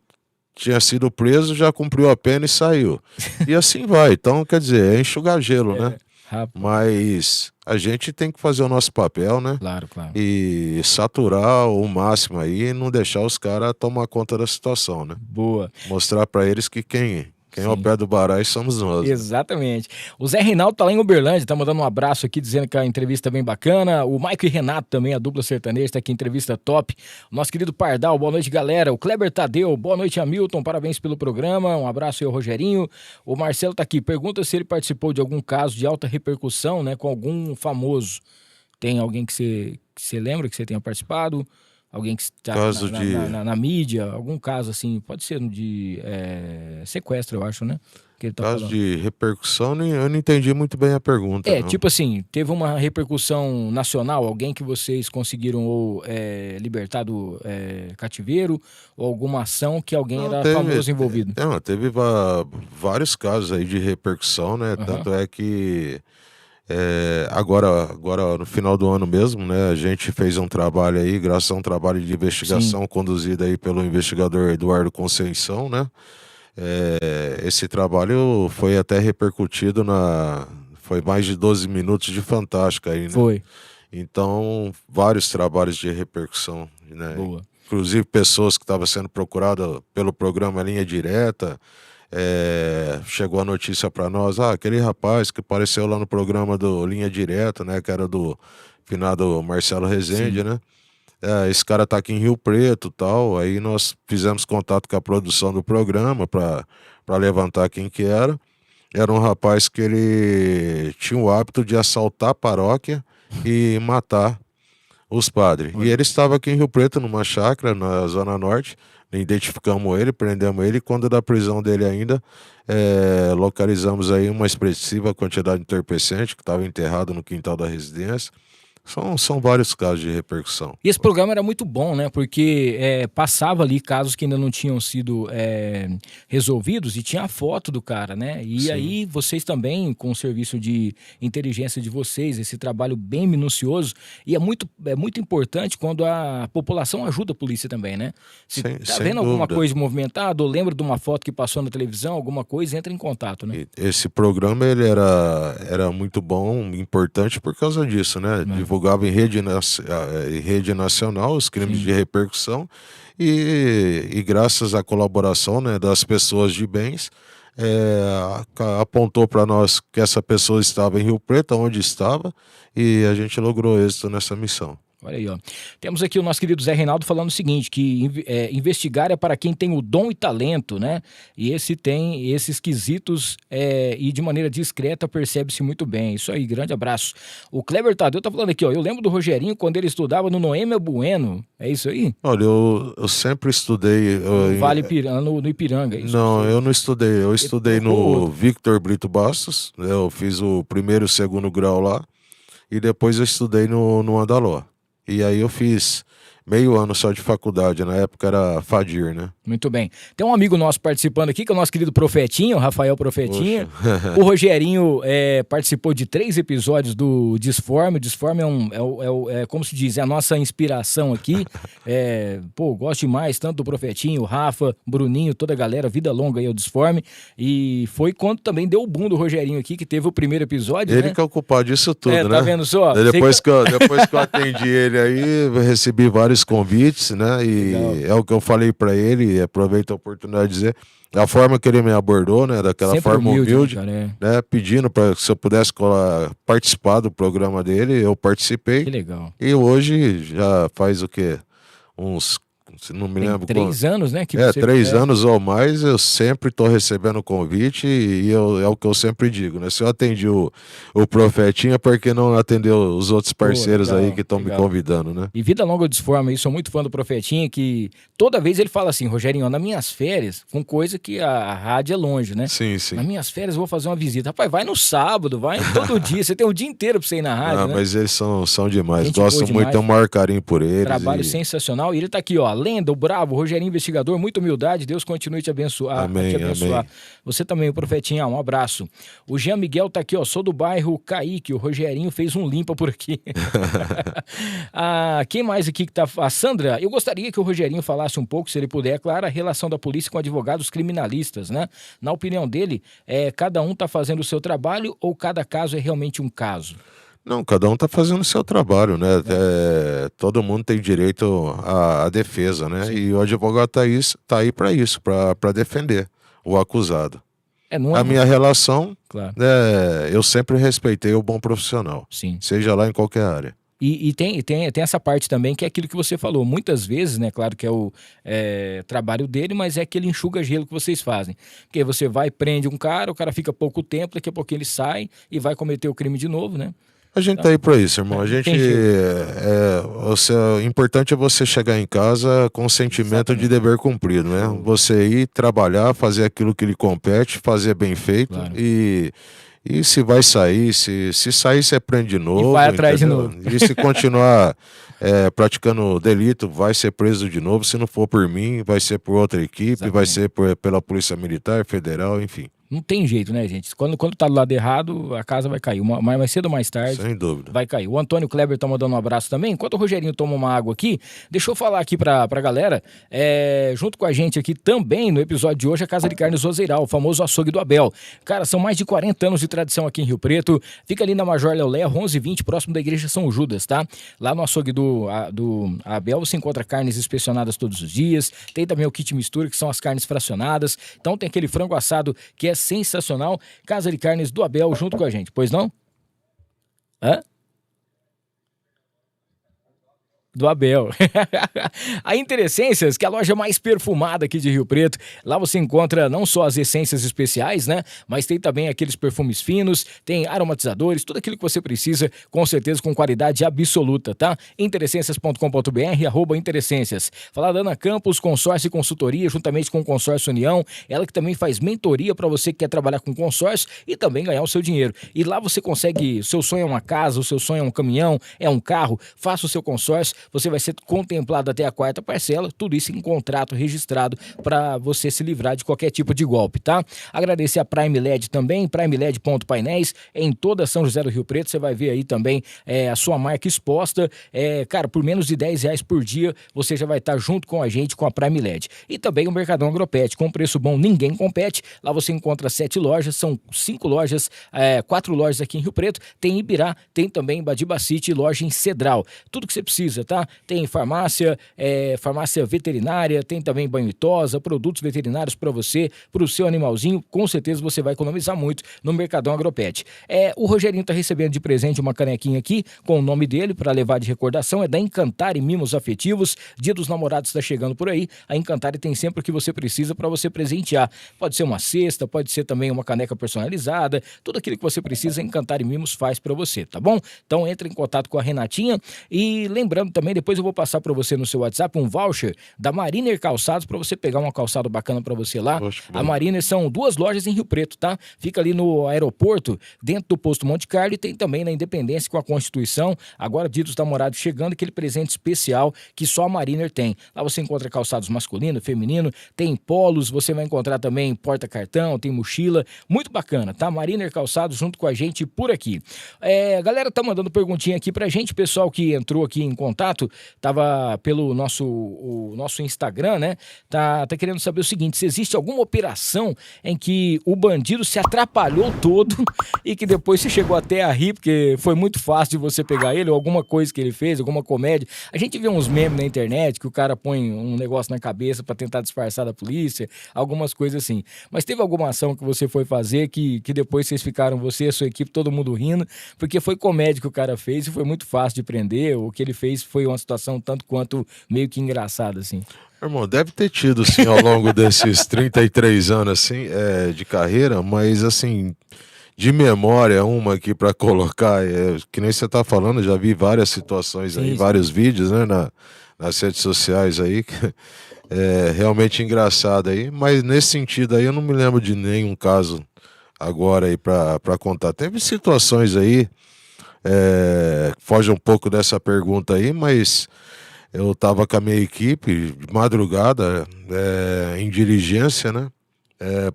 tinha sido preso, já cumpriu a pena e saiu. E assim vai. Então, quer dizer, é enxugar gelo, né? Rapaz. Mas a gente tem que fazer o nosso papel, né? Claro, claro. E saturar o máximo aí e não deixar os caras tomar conta da situação, né? Boa. Mostrar pra eles que quem é o pé do baralho somos nós. Exatamente. O Zé Reinaldo tá lá em Uberlândia, tá mandando um abraço aqui, dizendo que a entrevista é bem bacana. O Maico e Renato também, a dupla sertaneja, tá aqui, entrevista top. O nosso querido Pardal, boa noite, galera. O Kleber Tadeu, boa noite, Hamilton, parabéns pelo programa. Um abraço aí ao Rogerinho. O Marcelo tá aqui, pergunta se ele participou de algum caso de alta repercussão, né, com algum famoso. Tem alguém que você lembra que você tenha participado? Alguém que está na mídia, algum caso assim, pode ser de sequestro, eu acho, né? Que ele tá caso falando. De repercussão, eu não entendi muito bem a pergunta. Não. Tipo assim, teve uma repercussão nacional, alguém que vocês conseguiram libertar do cativeiro, ou alguma ação que alguém famoso envolvido? Não, teve vários casos aí de repercussão, né? Uhum. Tanto é que agora no final do ano mesmo, né, a gente fez um trabalho aí, graças a um trabalho de investigação conduzido aí pelo investigador Eduardo Conceição, né? Esse trabalho foi até repercutido foi mais de 12 minutos de Fantástica aí, né? Foi. Então, vários trabalhos de repercussão, né? Boa. Inclusive pessoas que estavam sendo procuradas pelo programa Linha Direta. Chegou a notícia para nós, aquele rapaz que apareceu lá no programa do Linha Direta, né, que era do finado Marcelo Rezende, Sim. né? Esse cara tá aqui em Rio Preto e tal. Aí nós fizemos contato com a produção do programa para levantar quem que era. Era um rapaz que ele tinha o hábito de assaltar a paróquia e matar os padres. E ele estava aqui em Rio Preto, numa chácara, na Zona Norte, Identificamos ele, prendemos ele, e quando da prisão dele ainda, localizamos aí uma expressiva quantidade de entorpecente que estava enterrado no quintal da residência. São vários casos de repercussão. E esse programa era muito bom, né? Porque passava ali casos que ainda não tinham sido resolvidos e tinha a foto do cara, né? E Sim. aí vocês também, com o serviço de inteligência de vocês, esse trabalho bem minucioso, e é muito importante quando a população ajuda a polícia também, né? Se tá vendo alguma coisa movimentada, ou lembra de uma foto que passou na televisão, alguma coisa, entra em contato, né? Esse programa ele era muito bom, importante por causa disso, né? Divulgava em rede nacional os crimes de repercussão e graças à colaboração, né, das pessoas de bens, apontou para nós que essa pessoa estava em Rio Preto, onde estava, e a gente logrou êxito nessa missão. Olha aí, ó. Temos aqui o nosso querido Zé Reinaldo falando o seguinte, que investigar é para quem tem o dom e talento, né? E esse tem esses quesitos e de maneira discreta percebe-se muito bem. Isso aí, grande abraço. O Kleber Tadeu tá falando aqui, ó, eu lembro do Rogerinho quando ele estudava no Noêmia Bueno, é isso aí? Olha, eu sempre estudei... no Ipiranga, é isso? Não, eu não estudei, eu estudei no Victor Brito Bastos, eu fiz o primeiro e o segundo grau lá, e depois eu estudei no Andaló. E aí eu fiz meio ano só de faculdade, na época era Fadir, né? Muito bem. Tem um amigo nosso participando aqui, que é o nosso querido Profetinho, Rafael Profetinha. O Rogerinho participou de 3 episódios do Disforme. O Disforme como se diz, é a nossa inspiração aqui. Gosto demais, tanto do Profetinho, o Rafa, Bruninho, toda a galera, vida longa aí ao Disforme. E foi quando também deu o boom do Rogerinho aqui, que teve o primeiro episódio, Ele né? que é o culpado disso tudo, né? Tá vendo só? Depois que eu atendi ele aí, eu recebi vários convites, né? E legal. É o que eu falei pra ele, e aproveito a oportunidade de dizer, a forma que ele me abordou, né? Daquela sempre forma humilde, né? Pedindo para se eu pudesse participar do programa dele, eu participei. Que legal. E hoje já faz o quê? Não me lembro. 3 anos, né? Que 3 anos ou mais, eu sempre estou recebendo convite e é o que eu sempre digo, né? Se eu atendi o Profetinha, por que não atendeu os outros parceiros legal, aí que estão me convidando, né? E vida longa eu Disforme aí, sou muito fã do Profetinha, que toda vez ele fala assim, Rogerinho, nas minhas férias, com coisa que a rádio é longe, né? Sim, sim. Nas minhas férias eu vou fazer uma visita. Rapaz, vai no sábado, vai todo dia, você tem um dia inteiro pra você ir na rádio, né? Mas eles são demais, gosto muito, tenho o maior carinho por eles. Trabalho sensacional, e ele tá aqui, ó, lenda, o bravo, o Rogerinho investigador, muita humildade, Deus continue te abençoar. Amém, amém. Você também, o Profetinha, um abraço. O Jean Miguel tá aqui, ó, sou do bairro Caíque, o Rogerinho fez um limpa por aqui. Quem mais aqui que tá? A Sandra, eu gostaria que o Rogerinho falasse um pouco, se ele puder, claro, a relação da polícia com advogados criminalistas, né? Na opinião dele, cada um tá fazendo o seu trabalho ou cada caso é realmente um caso? Não, cada um está fazendo o seu trabalho, né? Todo mundo tem direito à defesa, né? Sim. E o advogado tá aí para isso, para defender o acusado. A minha relação, claro. Eu sempre respeitei o bom profissional, sim, seja lá em qualquer área. E tem essa parte também, que é aquilo que você falou. Muitas vezes, né, claro que é o trabalho dele, mas é aquele enxuga-gelo que vocês fazem. Porque você vai, prende um cara, o cara fica pouco tempo, daqui a pouco ele sai e vai cometer o crime de novo, né? A gente tá aí pra isso, irmão. A gente o importante é você chegar em casa com o sentimento de dever cumprido, né? Você ir trabalhar, fazer aquilo que lhe compete, fazer bem feito, claro. E se vai sair, se sair, você prende de novo. E vai atrás de novo. E se continuar praticando delito, vai ser preso de novo. Se não for por mim, vai ser por outra equipe, exatamente. Vai ser pela Polícia Militar, Federal, enfim. Não tem jeito, né, gente? Quando tá do lado errado, a casa vai cair. Mais cedo ou mais tarde. Sem dúvida. Vai cair. O Antônio Kleber tá mandando um abraço também. Enquanto o Rogerinho toma uma água aqui, deixa eu falar aqui pra galera. Junto com a gente aqui também, no episódio de hoje, a Casa de Carnes Roseiral, o famoso açougue do Abel. Cara, são mais de 40 anos de tradição aqui em Rio Preto. Fica ali na Major Léo Léo, 1120, próximo da Igreja São Judas, tá? Lá no açougue do Abel você encontra carnes inspecionadas todos os dias. Tem também o kit mistura, que são as carnes fracionadas. Então tem aquele frango assado que é sensacional. Casa de Carnes do Abel junto com a gente, pois não? Do Abel. A Interessências, que é a loja mais perfumada aqui de Rio Preto. Lá você encontra não só as essências especiais, né? Mas tem também aqueles perfumes finos, tem aromatizadores, tudo aquilo que você precisa, com certeza com qualidade absoluta, tá? Interessências.com.br, @Interessências. Falar da Ana Campos, consórcio e consultoria, juntamente com o Consórcio União. Ela que também faz mentoria para você que quer trabalhar com consórcio e também ganhar o seu dinheiro. E lá você consegue, o seu sonho é uma casa, o seu sonho é um caminhão, é um carro, faça o seu consórcio, você vai ser contemplado até a 4ª parcela, tudo isso em contrato registrado para você se livrar de qualquer tipo de golpe, tá? Agradecer a Prime LED também, primeled.painéis, em toda São José do Rio Preto, você vai ver aí também a sua marca exposta, cara, por menos de R$10 por dia, você já vai estar junto com a gente, com a Prime LED. E também o Mercadão Agropet, com preço bom, ninguém compete, lá você encontra 7 lojas, são 5 lojas, 4 lojas aqui em Rio Preto, tem Ibirá, tem também Badiba City, loja em Cedral, tudo que você precisa, tá? Tem farmácia, farmácia veterinária, tem também banho e tosa, produtos veterinários para você, para o seu animalzinho, com certeza você vai economizar muito no Mercadão Agropet. O Rogerinho tá recebendo de presente uma canequinha aqui, com o nome dele, para levar de recordação, é da Encantare Mimos Afetivos, Dia dos Namorados está chegando por aí, a Encantare tem sempre o que você precisa para você presentear, pode ser uma cesta, pode ser também uma caneca personalizada, tudo aquilo que você precisa, a Encantare Mimos faz para você, tá bom? Então entre em contato com a Renatinha e lembrando também, depois eu vou passar para você no seu WhatsApp um voucher da Mariner Calçados para você pegar uma calçado bacana para você lá. A Mariner são 2 lojas em Rio Preto, tá? Fica ali no aeroporto, dentro do posto Monte Carlo, e tem também na Independência com a Constituição. Agora, Dia dos Namorados chegando, aquele presente especial que só a Mariner tem. Lá você encontra calçados masculino, feminino, tem polos, você vai encontrar também porta-cartão, tem mochila, muito bacana, tá? Mariner Calçados junto com a gente por aqui. A galera tá mandando perguntinha aqui pra gente, pessoal que entrou aqui em contato, tava pelo o nosso Instagram, né? Tá querendo saber o seguinte, se existe alguma operação em que o bandido se atrapalhou todo e que depois você chegou até a rir, porque foi muito fácil de você pegar ele, ou alguma coisa que ele fez, alguma comédia. A gente vê uns memes na internet que o cara põe um negócio na cabeça pra tentar disfarçar da polícia, algumas coisas assim. Mas teve alguma ação que você foi fazer que depois vocês ficaram, você e a sua equipe, todo mundo rindo, porque foi comédia que o cara fez e foi muito fácil de prender, o que ele fez foi uma situação tanto quanto meio que engraçada, assim. Irmão, deve ter tido, sim, ao longo desses 33 anos, assim, de carreira, mas, assim, de memória, uma aqui para colocar, que nem você tá falando, já vi várias situações aí, vários vídeos, né, nas redes sociais aí, que realmente engraçado aí, mas nesse sentido aí eu não me lembro de nenhum caso agora aí para contar. Teve situações aí, foge um pouco dessa pergunta aí, mas eu tava com a minha equipe de madrugada, em diligência, né,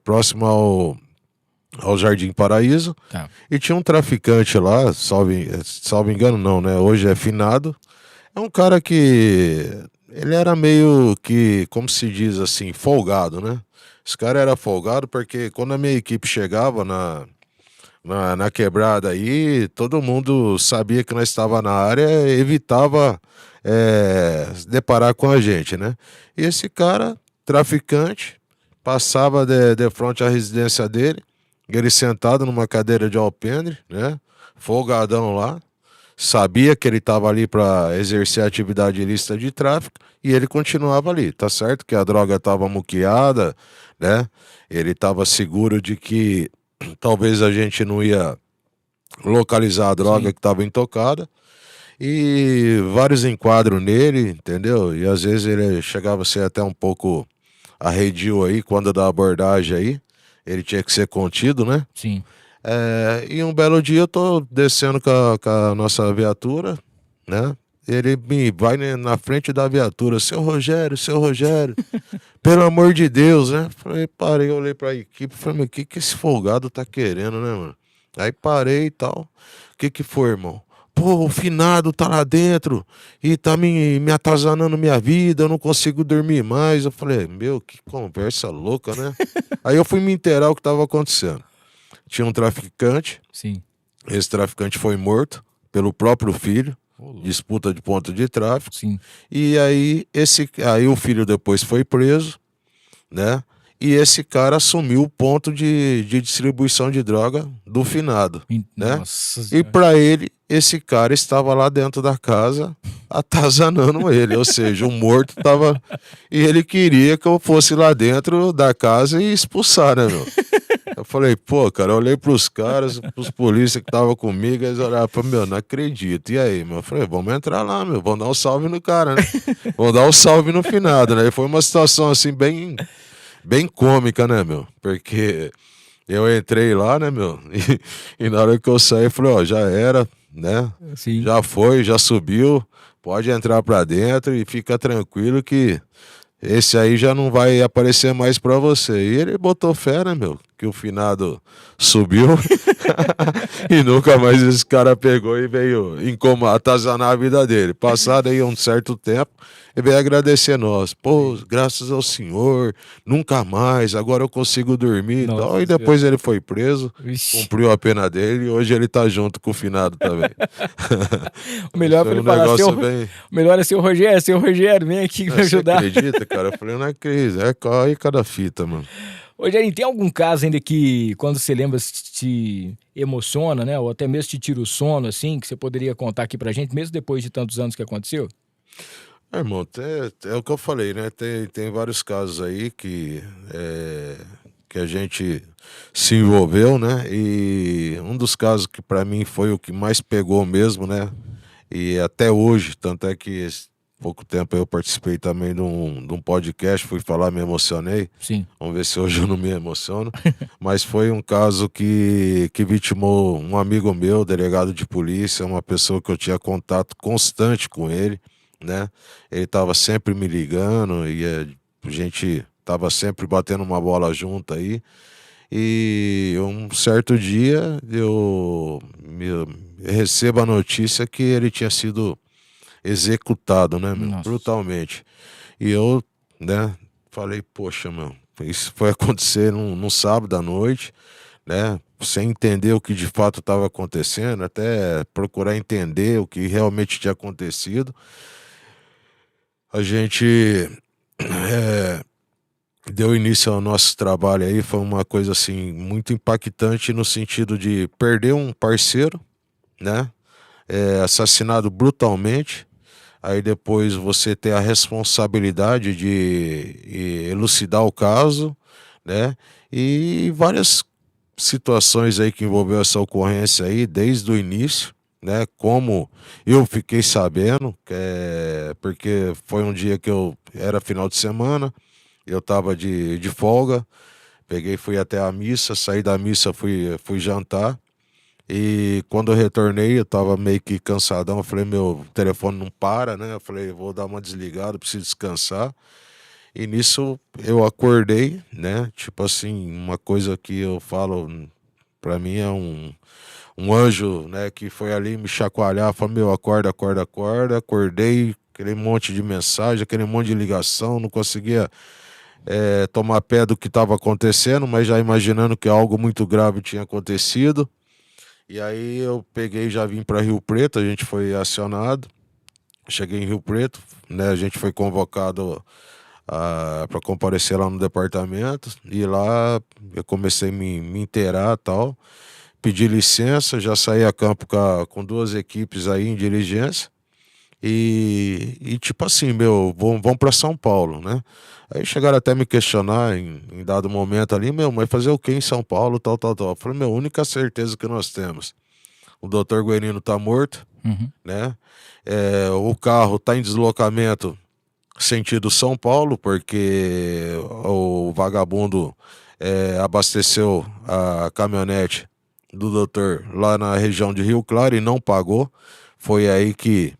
próximo ao Jardim Paraíso, e tinha um traficante lá, salvo engano não, né, hoje é finado, é um cara que ele era meio que, como se diz assim, folgado, né? Esse cara era folgado porque quando a minha equipe chegava na quebrada aí, todo mundo sabia que nós estava na área, evitava se deparar com a gente, né? E esse cara, traficante, passava de frente à residência dele, ele sentado numa cadeira de alpendre, né? Folgadão lá, sabia que ele estava ali para exercer a atividade ilícita de tráfico e ele continuava ali. Tá certo que a droga estava muqueada, né? Ele estava seguro de que talvez a gente não ia localizar a droga que estava intocada. E vários enquadros nele, entendeu? E às vezes ele chegava a ser até um pouco arredio aí, quando da abordagem aí. Ele tinha que ser contido, né? Sim. E um belo dia eu tô descendo com a nossa viatura, né? Ele me vai na frente da viatura, seu Rogério, pelo amor de Deus, né? Falei, parei, olhei pra equipe, falei, o que esse folgado tá querendo, né, mano? Aí parei e tal. O que foi, irmão? Pô, o finado tá lá dentro e tá me atazanando minha vida, eu não consigo dormir mais. Eu falei, meu, que conversa louca, né? Aí eu fui me inteirar o que tava acontecendo. Tinha um traficante. Sim. Esse traficante foi morto pelo próprio filho. Disputa de ponto de tráfico. Sim. E aí o filho depois foi preso, né? e esse cara assumiu o ponto de distribuição de droga do finado, né? Nossa E para ele, esse cara estava lá dentro da casa atazanando ele, ou seja, o morto estava... E ele queria que eu fosse lá dentro da casa e expulsar, né, meu? Eu falei, pô, cara, eu olhei pros caras, pros polícias que estavam comigo, eles olharam e falaram, meu, não acredito. E aí, meu? Eu falei, vamos entrar lá, meu, vamos dar um salve no cara, né? Vamos dar um salve no finado, né? E foi uma situação, assim, bem cômica, né, meu? Porque eu entrei lá, né, meu? E na hora que eu saí, eu falei, ó, já era, né? Sim. Já foi, já subiu, pode entrar pra dentro e fica tranquilo que esse aí já não vai aparecer mais pra você. E ele botou fé, né, meu? Que o finado subiu e nunca mais esse cara pegou e veio atazanar a vida dele. Passado aí um certo tempo, ele veio agradecer nós. Pô, graças ao senhor, nunca mais, agora eu consigo dormir e tal. E depois ele foi preso, cumpriu a pena dele e hoje ele tá junto com o finado também. O melhor pra ele falar, o melhor é seu Rogério, vem aqui me ajudar. Você acredita, cara? Eu falei, não é crise, é aí cada fita, mano. Rogério, tem algum caso ainda que, quando você lembra, te emociona, né? Ou até mesmo te tira o sono, assim, que você poderia contar aqui pra gente, mesmo depois de tantos anos que aconteceu? Irmão, é o que eu falei, né? Tem vários casos aí que a gente se envolveu, né? E um dos casos que pra mim foi o que mais pegou mesmo, né? E até hoje, tanto é que pouco tempo eu participei também de um podcast, fui falar, me emocionei. Sim. Vamos ver se hoje eu não me emociono. Mas foi um caso que vitimou um amigo meu, delegado de polícia, uma pessoa que eu tinha contato constante com ele, né? Ele estava sempre me ligando e a gente estava sempre batendo uma bola junto aí. E um certo dia eu recebo a notícia que ele tinha sido executado, né, meu? Brutalmente. E eu, né, falei, poxa, meu, isso foi acontecer num sábado à noite, né, sem entender o que de fato estava acontecendo, até procurar entender o que realmente tinha acontecido. A gente deu início ao nosso trabalho aí, foi uma coisa assim muito impactante no sentido de perder um parceiro, né, assassinado brutalmente. Aí depois você ter a responsabilidade de elucidar o caso, né? E várias situações aí que envolveu essa ocorrência aí desde o início, né? Como eu fiquei sabendo, porque foi um dia que era final de semana, eu estava de folga, fui até a missa, saí da missa, fui jantar. E quando eu retornei, eu tava meio que cansadão, eu falei, meu telefone não para, né? Eu falei, vou dar uma desligada, preciso descansar. E nisso eu acordei, né? Tipo assim, uma coisa que eu falo, pra mim é um anjo, né? Que foi ali me chacoalhar, falou, meu, acorda. Acordei, aquele monte de mensagem, aquele monte de ligação, não conseguia tomar pé do que estava acontecendo, mas já imaginando que algo muito grave tinha acontecido. E aí eu peguei, já vim para Rio Preto, a gente foi acionado, cheguei em Rio Preto, né, a gente foi convocado para comparecer lá no departamento, e lá eu comecei a me inteirar e tal, pedi licença, já saí a campo com 2 equipes aí em diligência, e tipo assim, meu, vamos para São Paulo, né? Aí chegaram até me questionar em dado momento ali, meu, mas fazer o que em São Paulo, tal. Eu falei, meu, a única certeza que nós temos, o doutor Guerino tá morto, né? O carro tá em deslocamento sentido São Paulo, porque o vagabundo abasteceu a caminhonete do doutor lá na região de Rio Claro e não pagou. Foi aí que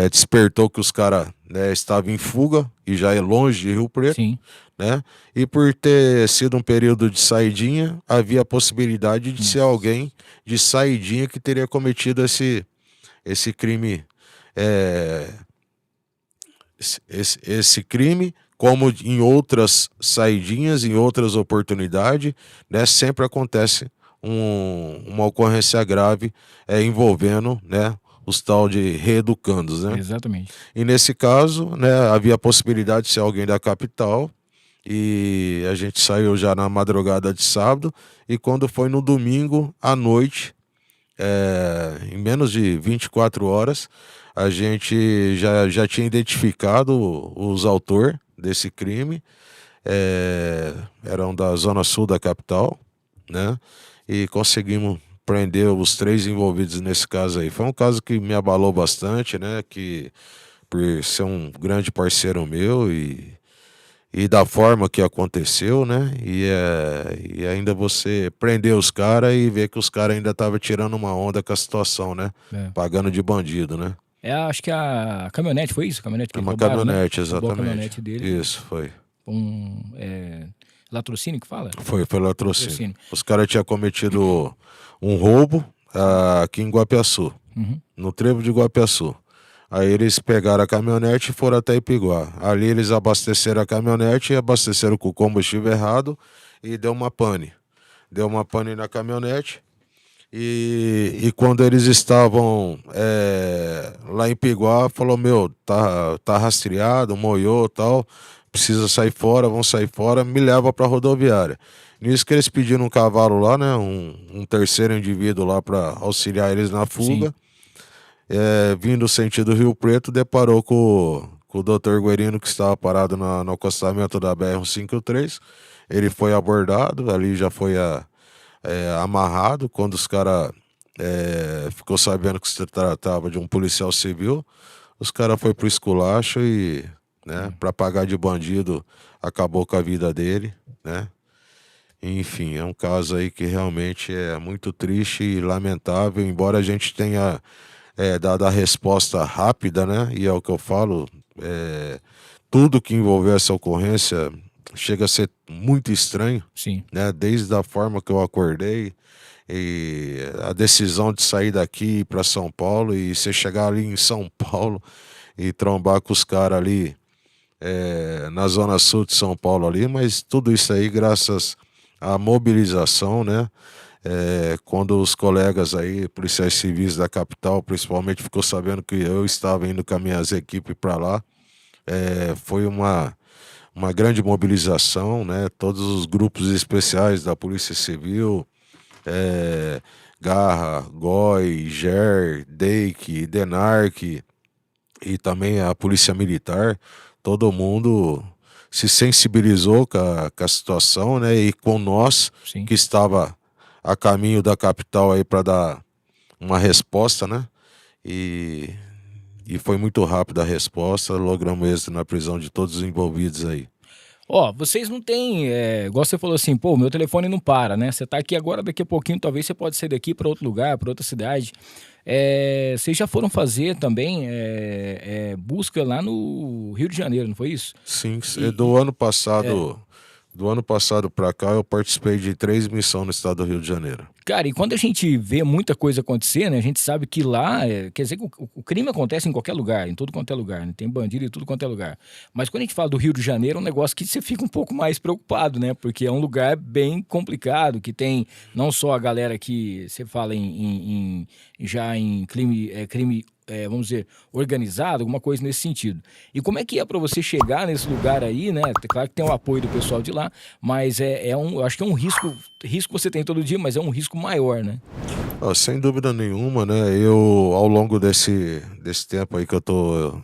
despertou que os caras, né, estavam em fuga e já é longe de Rio Preto. Sim. Né? E por ter sido um período de saidinha, havia a possibilidade de ser alguém de saidinha que teria cometido esse crime, esse crime, como em outras saidinhas, em outras oportunidades, né? Sempre acontece uma ocorrência grave envolvendo, né, os tal de reeducandos, né? Exatamente. E nesse caso, né, havia a possibilidade de ser alguém da capital, e a gente saiu já na madrugada de sábado, e quando foi no domingo à noite, em menos de 24 horas, a gente já tinha identificado os autores desse crime, eram da zona sul da capital, né? E conseguimos prender os 3 envolvidos nesse caso aí. Foi um caso que me abalou bastante, né? Que por ser um grande parceiro meu e da forma que aconteceu, né? E ainda você prender os caras e ver que os caras ainda estavam tirando uma onda com a situação, né? Pagando de bandido, né? Acho que a caminhonete, foi isso? A caminhonete que uma roubaram, caminhonete, né? exatamente. A caminhonete dele. Isso, foi. Latrocínio que fala? Foi latrocínio. Os caras tinham cometido um roubo aqui em Guapiaçu, no trevo de Guapiaçu. Aí eles pegaram a caminhonete e foram até Ipiguá. Ali eles abasteceram a caminhonete e abasteceram com o combustível errado e deu uma pane. Deu uma pane na caminhonete. E quando eles estavam lá em Ipiguá, falou, tá rastreado, moiou e tal, precisa sair fora, vão sair fora, me leva pra rodoviária. Nisso que eles pediram um cavalo lá, né, um terceiro indivíduo lá para auxiliar eles na fuga. Vindo sentido Rio Preto, deparou com o Dr. Guerino, que estava parado no acostamento da BR-153. Ele foi abordado, ali já foi amarrado. Quando os caras ficou sabendo que se tratava de um policial civil, os caras foram pro esculacho e, né, para pagar de bandido, acabou com a vida dele, né? Enfim, é um caso aí que realmente é muito triste e lamentável, embora a gente tenha dado a resposta rápida, né? E é o que eu falo, tudo que envolveu essa ocorrência chega a ser muito estranho, né? Desde a forma que eu acordei e a decisão de sair daqui para São Paulo, e você chegar ali em São Paulo e trombar com os caras ali na zona sul de São Paulo ali, mas tudo isso aí graças à mobilização, né? Quando os colegas aí, policiais civis da capital, principalmente, ficou sabendo que eu estava indo com as minhas equipes para lá, foi uma grande mobilização, né? Todos os grupos especiais da Polícia Civil, Garra, GOI, GER, DEIC, DENARC e também a Polícia Militar, todo mundo se sensibilizou com a situação, né? E com nós, que estava a caminho da capital aí para dar uma resposta, né? E foi muito rápida a resposta, logramos êxito na prisão de todos os envolvidos aí. Vocês não têm, igual você falou assim, pô, meu telefone não para, né? Você tá aqui agora, daqui a pouquinho, talvez você pode sair daqui para outro lugar, para outra cidade. Vocês já foram fazer também busca lá no Rio de Janeiro, não foi isso? Sim, do ano passado. Do ano passado para cá, eu participei de 3 missões no estado do Rio de Janeiro. Cara, e quando a gente vê muita coisa acontecer, né? A gente sabe que lá, quer dizer que o crime acontece em qualquer lugar, em tudo quanto é lugar, né? Tem bandido em tudo quanto é lugar. Mas quando a gente fala do Rio de Janeiro, é um negócio que você fica um pouco mais preocupado, né? Porque é um lugar bem complicado, que tem não só a galera que você fala já em crime vamos dizer, organizado, alguma coisa nesse sentido. E como é que é para você chegar nesse lugar aí, né? Claro que tem o apoio do pessoal de lá, mas eu acho que é um risco você tem todo dia, mas é um risco maior, né? Sem dúvida nenhuma, né? Eu, ao longo desse tempo aí que eu tô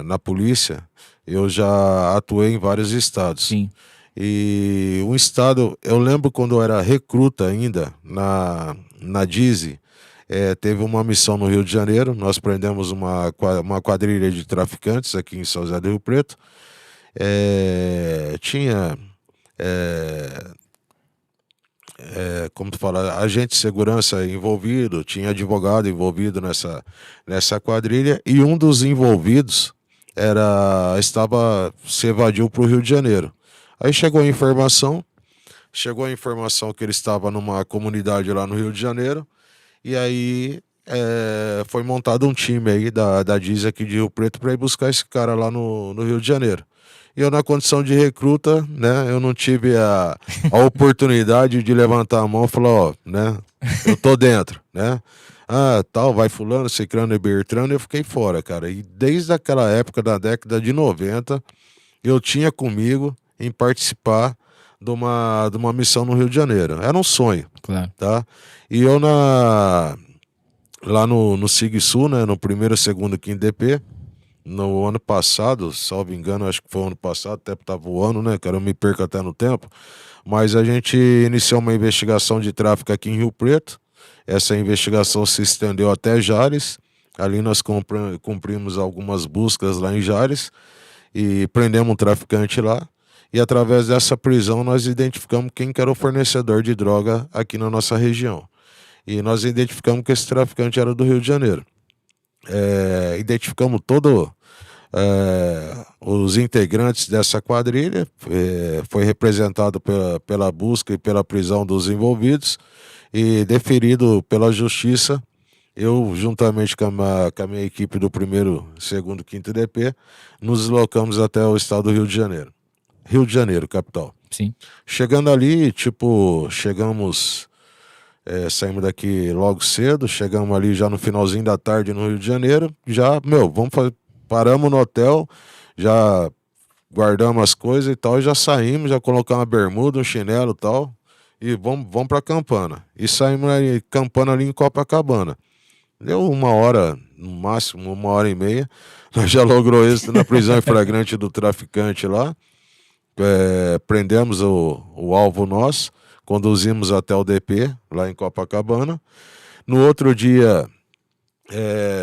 na polícia, eu já atuei em vários estados. Sim. E um estado, eu lembro quando eu era recruta ainda, na DISE, teve uma missão no Rio de Janeiro. Nós prendemos uma quadrilha de traficantes aqui em São José do Rio Preto. Tinha, como tu fala, agente de segurança envolvido, tinha advogado envolvido nessa quadrilha, e um dos envolvidos se evadiu para o Rio de Janeiro. Aí chegou a informação que ele estava numa comunidade lá no Rio de Janeiro. E aí foi montado um time aí da DIS aqui de Rio Preto para ir buscar esse cara lá no Rio de Janeiro. E eu, na condição de recruta, né, eu não tive a oportunidade de levantar a mão e falar, né, eu tô dentro, né? Tal, vai fulano, cicrano e bertrano, eu fiquei fora, cara. E desde aquela época, da década de 90, eu tinha comigo em participar de uma missão no Rio de Janeiro. Era um sonho. Claro. Tá? E eu lá no SIG-Sul, né, no primeiro e segundo 5º DP, no ano passado, salvo engano, acho que foi o ano passado, até tá voando, né, cara, eu me perco até no tempo, mas a gente iniciou uma investigação de tráfico aqui em Rio Preto. Essa investigação se estendeu até Jales. Ali nós cumprimos algumas buscas lá em Jales e prendemos um traficante lá. E através dessa prisão nós identificamos quem que era o fornecedor de droga aqui na nossa região. E nós identificamos que esse traficante era do Rio de Janeiro. Identificamos todos os integrantes dessa quadrilha, foi representado pela busca e pela prisão dos envolvidos e deferido pela justiça. Eu, juntamente com a minha equipe do 1º, 2º, 5º DP, nos deslocamos até o estado do Rio de Janeiro. Rio de Janeiro, capital. Sim. Chegando ali, saímos daqui logo cedo, chegamos ali já no finalzinho da tarde no Rio de Janeiro, já, paramos no hotel, já guardamos as coisas e tal, e já saímos, já colocamos uma bermuda, um chinelo e tal, e vamos pra Campana. E saímos ali, Campana ali em Copacabana. Deu 1 hora, no máximo 1h30, nós já logrou êxito na prisão em flagrante do traficante lá, prendemos o alvo nosso, conduzimos até o DP, lá em Copacabana. No outro dia,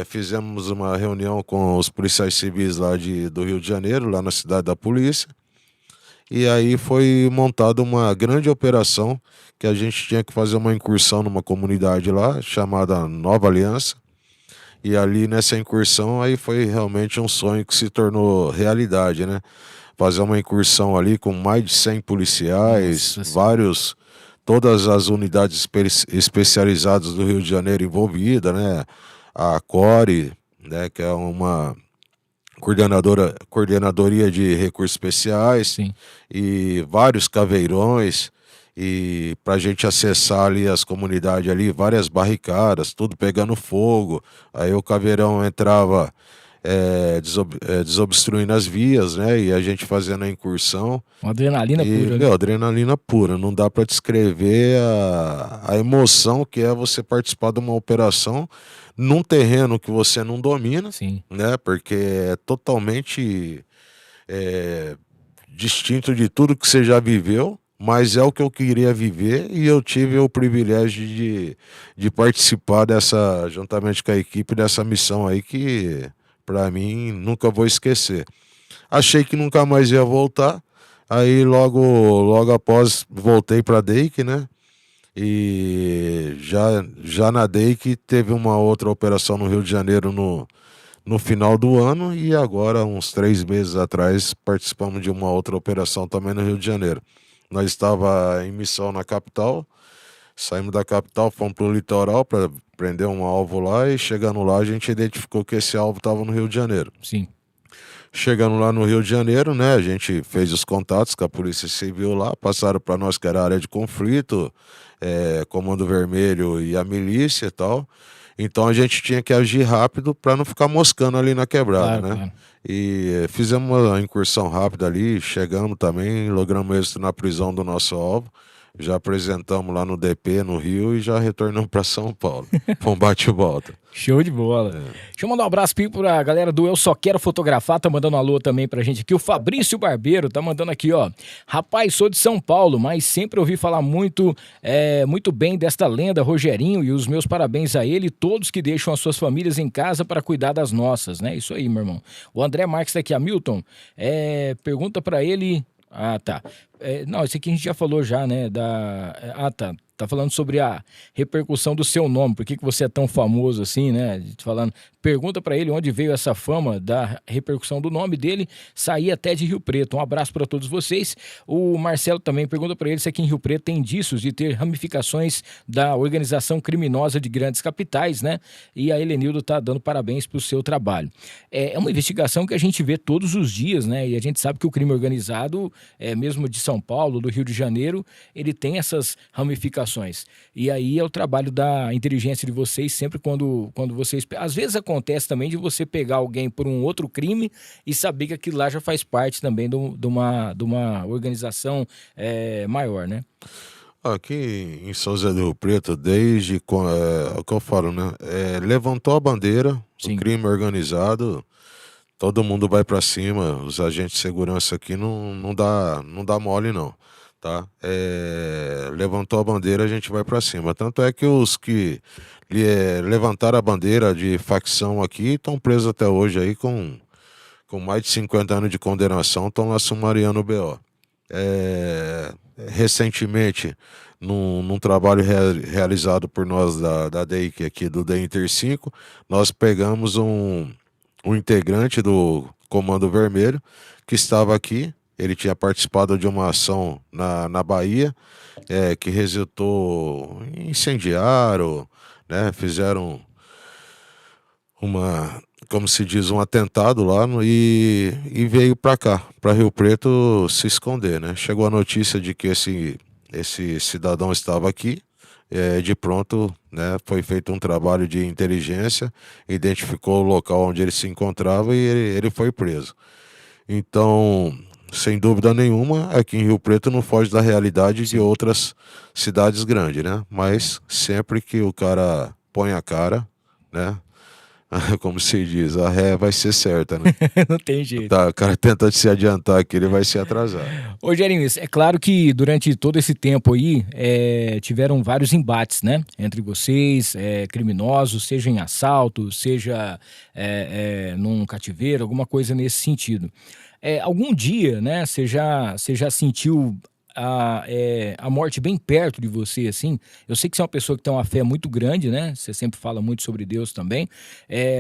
fizemos uma reunião com os policiais civis lá do Rio de Janeiro, lá na cidade da polícia. E aí foi montada uma grande operação, que a gente tinha que fazer uma incursão numa comunidade lá, chamada Nova Aliança. E ali nessa incursão, aí foi realmente um sonho que se tornou realidade, né? Fazer uma incursão ali com mais de 100 policiais, todas as unidades especializadas do Rio de Janeiro envolvidas, né? A CORE, né, que é uma coordenadoria de recursos especiais. Sim. E vários caveirões, e para a gente acessar ali as comunidades ali, várias barricadas, tudo pegando fogo. Aí o caveirão entrava desobstruindo as vias, né? E a gente fazendo a incursão. Uma adrenalina pura. Né? Adrenalina pura. Não dá para descrever a emoção que é você participar de uma operação num terreno que você não domina. Sim. Né? Porque é totalmente distinto de tudo que você já viveu, mas é o que eu queria viver, e eu tive o privilégio de participar juntamente com a equipe, dessa missão aí que, para mim, nunca vou esquecer. Achei que nunca mais ia voltar, aí logo após voltei para a DEIC, né? E já na DEIC teve uma outra operação no Rio de Janeiro no final do ano, e agora, uns 3 meses atrás, participamos de uma outra operação também no Rio de Janeiro. Nós estávamos em missão na capital, saímos da capital, fomos para o litoral para prender um alvo lá, e chegando lá a gente identificou que esse alvo estava no Rio de Janeiro. Sim. Chegando lá no Rio de Janeiro, né, a gente fez os contatos com a Polícia Civil lá, passaram para nós que era área de conflito, Comando Vermelho e a milícia e tal. Então a gente tinha que agir rápido para não ficar moscando ali na quebrada, né? Claro. E fizemos uma incursão rápida ali, chegamos também, logramos êxito na prisão do nosso alvo. Já apresentamos lá no DP, no Rio, e já retornamos para São Paulo. Foi um bate-volta. Show de bola. Deixa eu mandar um abraço pra galera do Eu Só Quero Fotografar, tá mandando um alô também pra gente aqui. O Fabrício Barbeiro tá mandando aqui, ó. Rapaz, sou de São Paulo, mas sempre ouvi falar muito bem desta lenda, Rogerinho, e os meus parabéns a ele e todos que deixam as suas famílias em casa para cuidar das nossas, né? Isso aí, meu irmão. O André Marques tá aqui, Hamilton, pergunta pra ele... Ah, tá. Não, esse aqui a gente já falou já, né? Tá falando sobre a repercussão do seu nome, por que você é tão famoso assim, né? Pergunta pra ele onde veio essa fama da repercussão do nome dele, sair até de Rio Preto. Um abraço pra todos vocês. O Marcelo também pergunta pra ele se aqui em Rio Preto tem indícios de ter ramificações da organização criminosa de grandes capitais, né? E a Helenildo tá dando parabéns pro seu trabalho. É uma investigação que a gente vê todos os dias, né? E a gente sabe que o crime organizado, mesmo de São Paulo, do Rio de Janeiro, ele tem essas ramificações. E aí é o trabalho da inteligência de vocês, sempre quando vocês... Às vezes acontece também de você pegar alguém por um outro crime e saber que aquilo lá já faz parte também de uma organização maior, né? Aqui em São José do Rio Preto, desde o que eu falo, né? Levantou a bandeira, o crime organizado, todo mundo vai para cima, os agentes de segurança aqui não dá mole não, tá? Levantou a bandeira, a gente vai para cima. Tanto é que os que levantaram a bandeira de facção aqui estão presos até hoje aí com mais de 50 anos de condenação, estão lá sumariando o BO. Recentemente, num trabalho realizado por nós da DEIC aqui, do DEI Inter 5, nós pegamos um integrante do Comando Vermelho que estava aqui. Ele tinha participado de uma ação na Bahia, que resultou em incendiário, né? Fizeram como se diz, um atentado lá e veio para cá, para Rio Preto, se esconder, né? Chegou a notícia de que esse cidadão estava aqui, de pronto, né, foi feito um trabalho de inteligência, identificou o local onde ele se encontrava e ele foi preso. Então, sem dúvida nenhuma, aqui em Rio Preto não foge da realidade de outras cidades grandes, né? Mas sempre que o cara põe a cara, né? Como se diz, a ré vai ser certa, né? Não tem jeito. Tá, o cara tenta se adiantar aqui, ele vai se atrasar. Ô, Gerinho, é claro que durante todo esse tempo aí, tiveram vários embates, né? Entre vocês, criminosos, seja em assalto, seja num cativeiro, alguma coisa nesse sentido. Algum dia, né, você já sentiu a morte bem perto de você, assim? Eu sei que você é uma pessoa que tem uma fé muito grande, né? Você sempre fala muito sobre Deus também,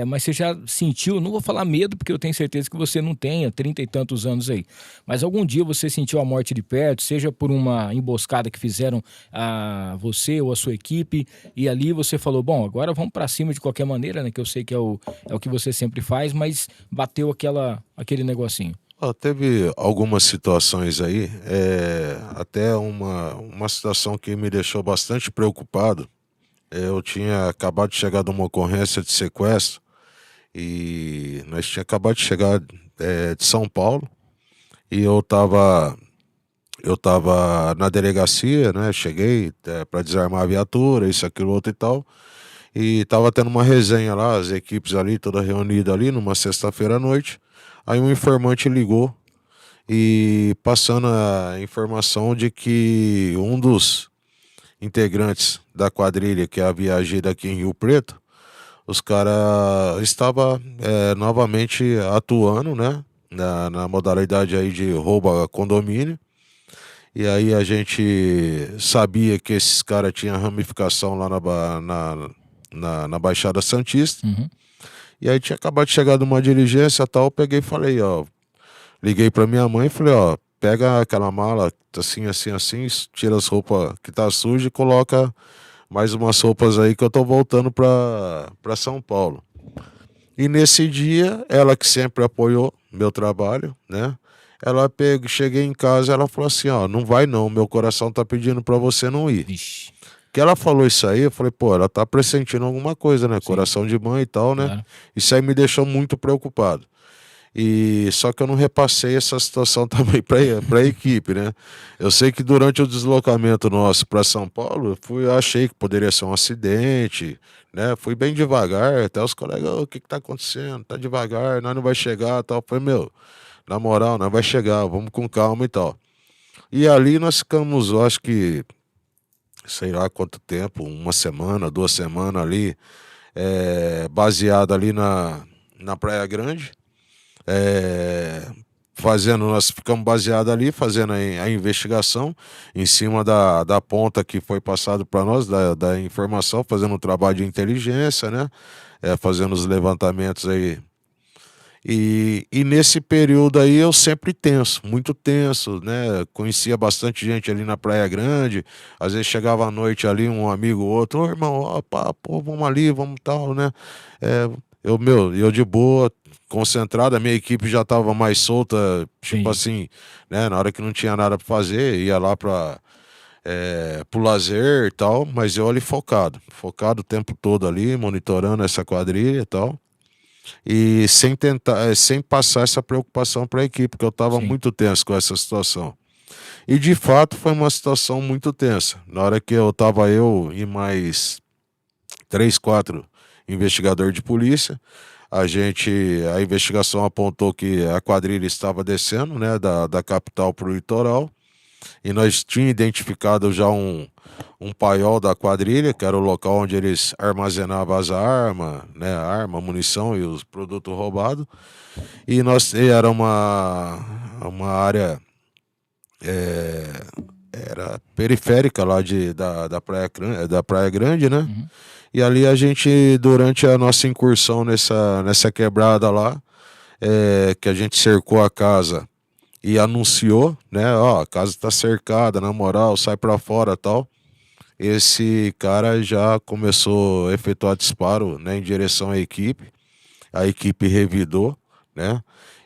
mas você já sentiu, não vou falar medo, porque eu tenho certeza que você não tem 30 e tantos anos aí, mas algum dia você sentiu a morte de perto, seja por uma emboscada que fizeram a você ou a sua equipe, e ali você falou, bom, agora vamos pra cima de qualquer maneira, né? Que eu sei que é o que você sempre faz, mas bateu aquele negocinho. Teve algumas situações aí, até uma situação que me deixou bastante preocupado. Eu tinha acabado de chegar de uma ocorrência de sequestro e nós tínhamos acabado de chegar de São Paulo e eu tava na delegacia, né? Cheguei para desarmar a viatura, isso, aquilo, outro e tal, e tava tendo uma resenha lá, as equipes ali, toda reunida ali, numa sexta-feira à noite. Aí um informante ligou e passando a informação de que um dos integrantes da quadrilha que havia agido aqui em Rio Preto, os caras estavam novamente atuando, né, na modalidade aí de roubo a condomínio. E aí a gente sabia que esses caras tinham ramificação lá na Baixada Santista. Uhum. E aí tinha acabado de chegar de uma diligência e tal, eu peguei e falei, liguei pra minha mãe e falei, pega aquela mala, assim, assim, assim, tira as roupas que tá suja e coloca mais umas roupas aí que eu tô voltando pra São Paulo. E nesse dia, ela que sempre apoiou meu trabalho, né? Cheguei em casa, ela falou assim, não vai não, meu coração tá pedindo pra você não ir. Vixe. Que ela falou isso aí, eu falei, pô, ela tá pressentindo alguma coisa, né? Sim. Coração de mãe e tal, né? Claro. Isso aí me deixou muito preocupado. Só que eu não repassei essa situação também pra equipe, né? Eu sei que durante o deslocamento nosso para São Paulo, achei que poderia ser um acidente, né? Fui bem devagar, até os colegas, o que tá acontecendo? Tá devagar, nós não vai chegar e tal. Eu falei, na moral, nós vai chegar, vamos com calma e tal. E ali nós ficamos, eu acho que sei lá quanto tempo, 1 semana, 2 semanas ali, baseado ali na Praia Grande, nós ficamos baseados ali, fazendo a investigação em cima da ponta que foi passado para nós, da informação, fazendo um trabalho de inteligência, né, fazendo os levantamentos aí. E nesse período aí eu sempre tenso, muito tenso, né? Conhecia bastante gente ali na Praia Grande, às vezes chegava à noite ali um amigo ou outro, irmão, vamos ali, vamos tal, né? Eu de boa, concentrado, a minha equipe já estava mais solta, tipo assim, né? Na hora que não tinha nada para fazer, ia lá pro lazer e tal, mas eu ali focado o tempo todo ali, monitorando essa quadrilha e tal. e sem passar essa preocupação para a equipe, porque eu estava muito tenso com essa situação. E de fato foi uma situação muito tensa. Na hora que eu e mais 3, 4 investigadores de polícia, a investigação apontou que a quadrilha estava descendo, né, da capital para o litoral, e nós tínhamos identificado já um paiol da quadrilha, que era o local onde eles armazenavam as armas, né, munição e os produtos roubados, e era uma área era periférica lá da Praia Grande, né? E ali a gente, durante a nossa incursão nessa quebrada lá, que a gente cercou a casa e anunciou, né? Ó, a casa está cercada, na moral, sai para fora, tal. Esse cara já começou a efetuar disparo, né, em direção à equipe. A equipe revidou, né?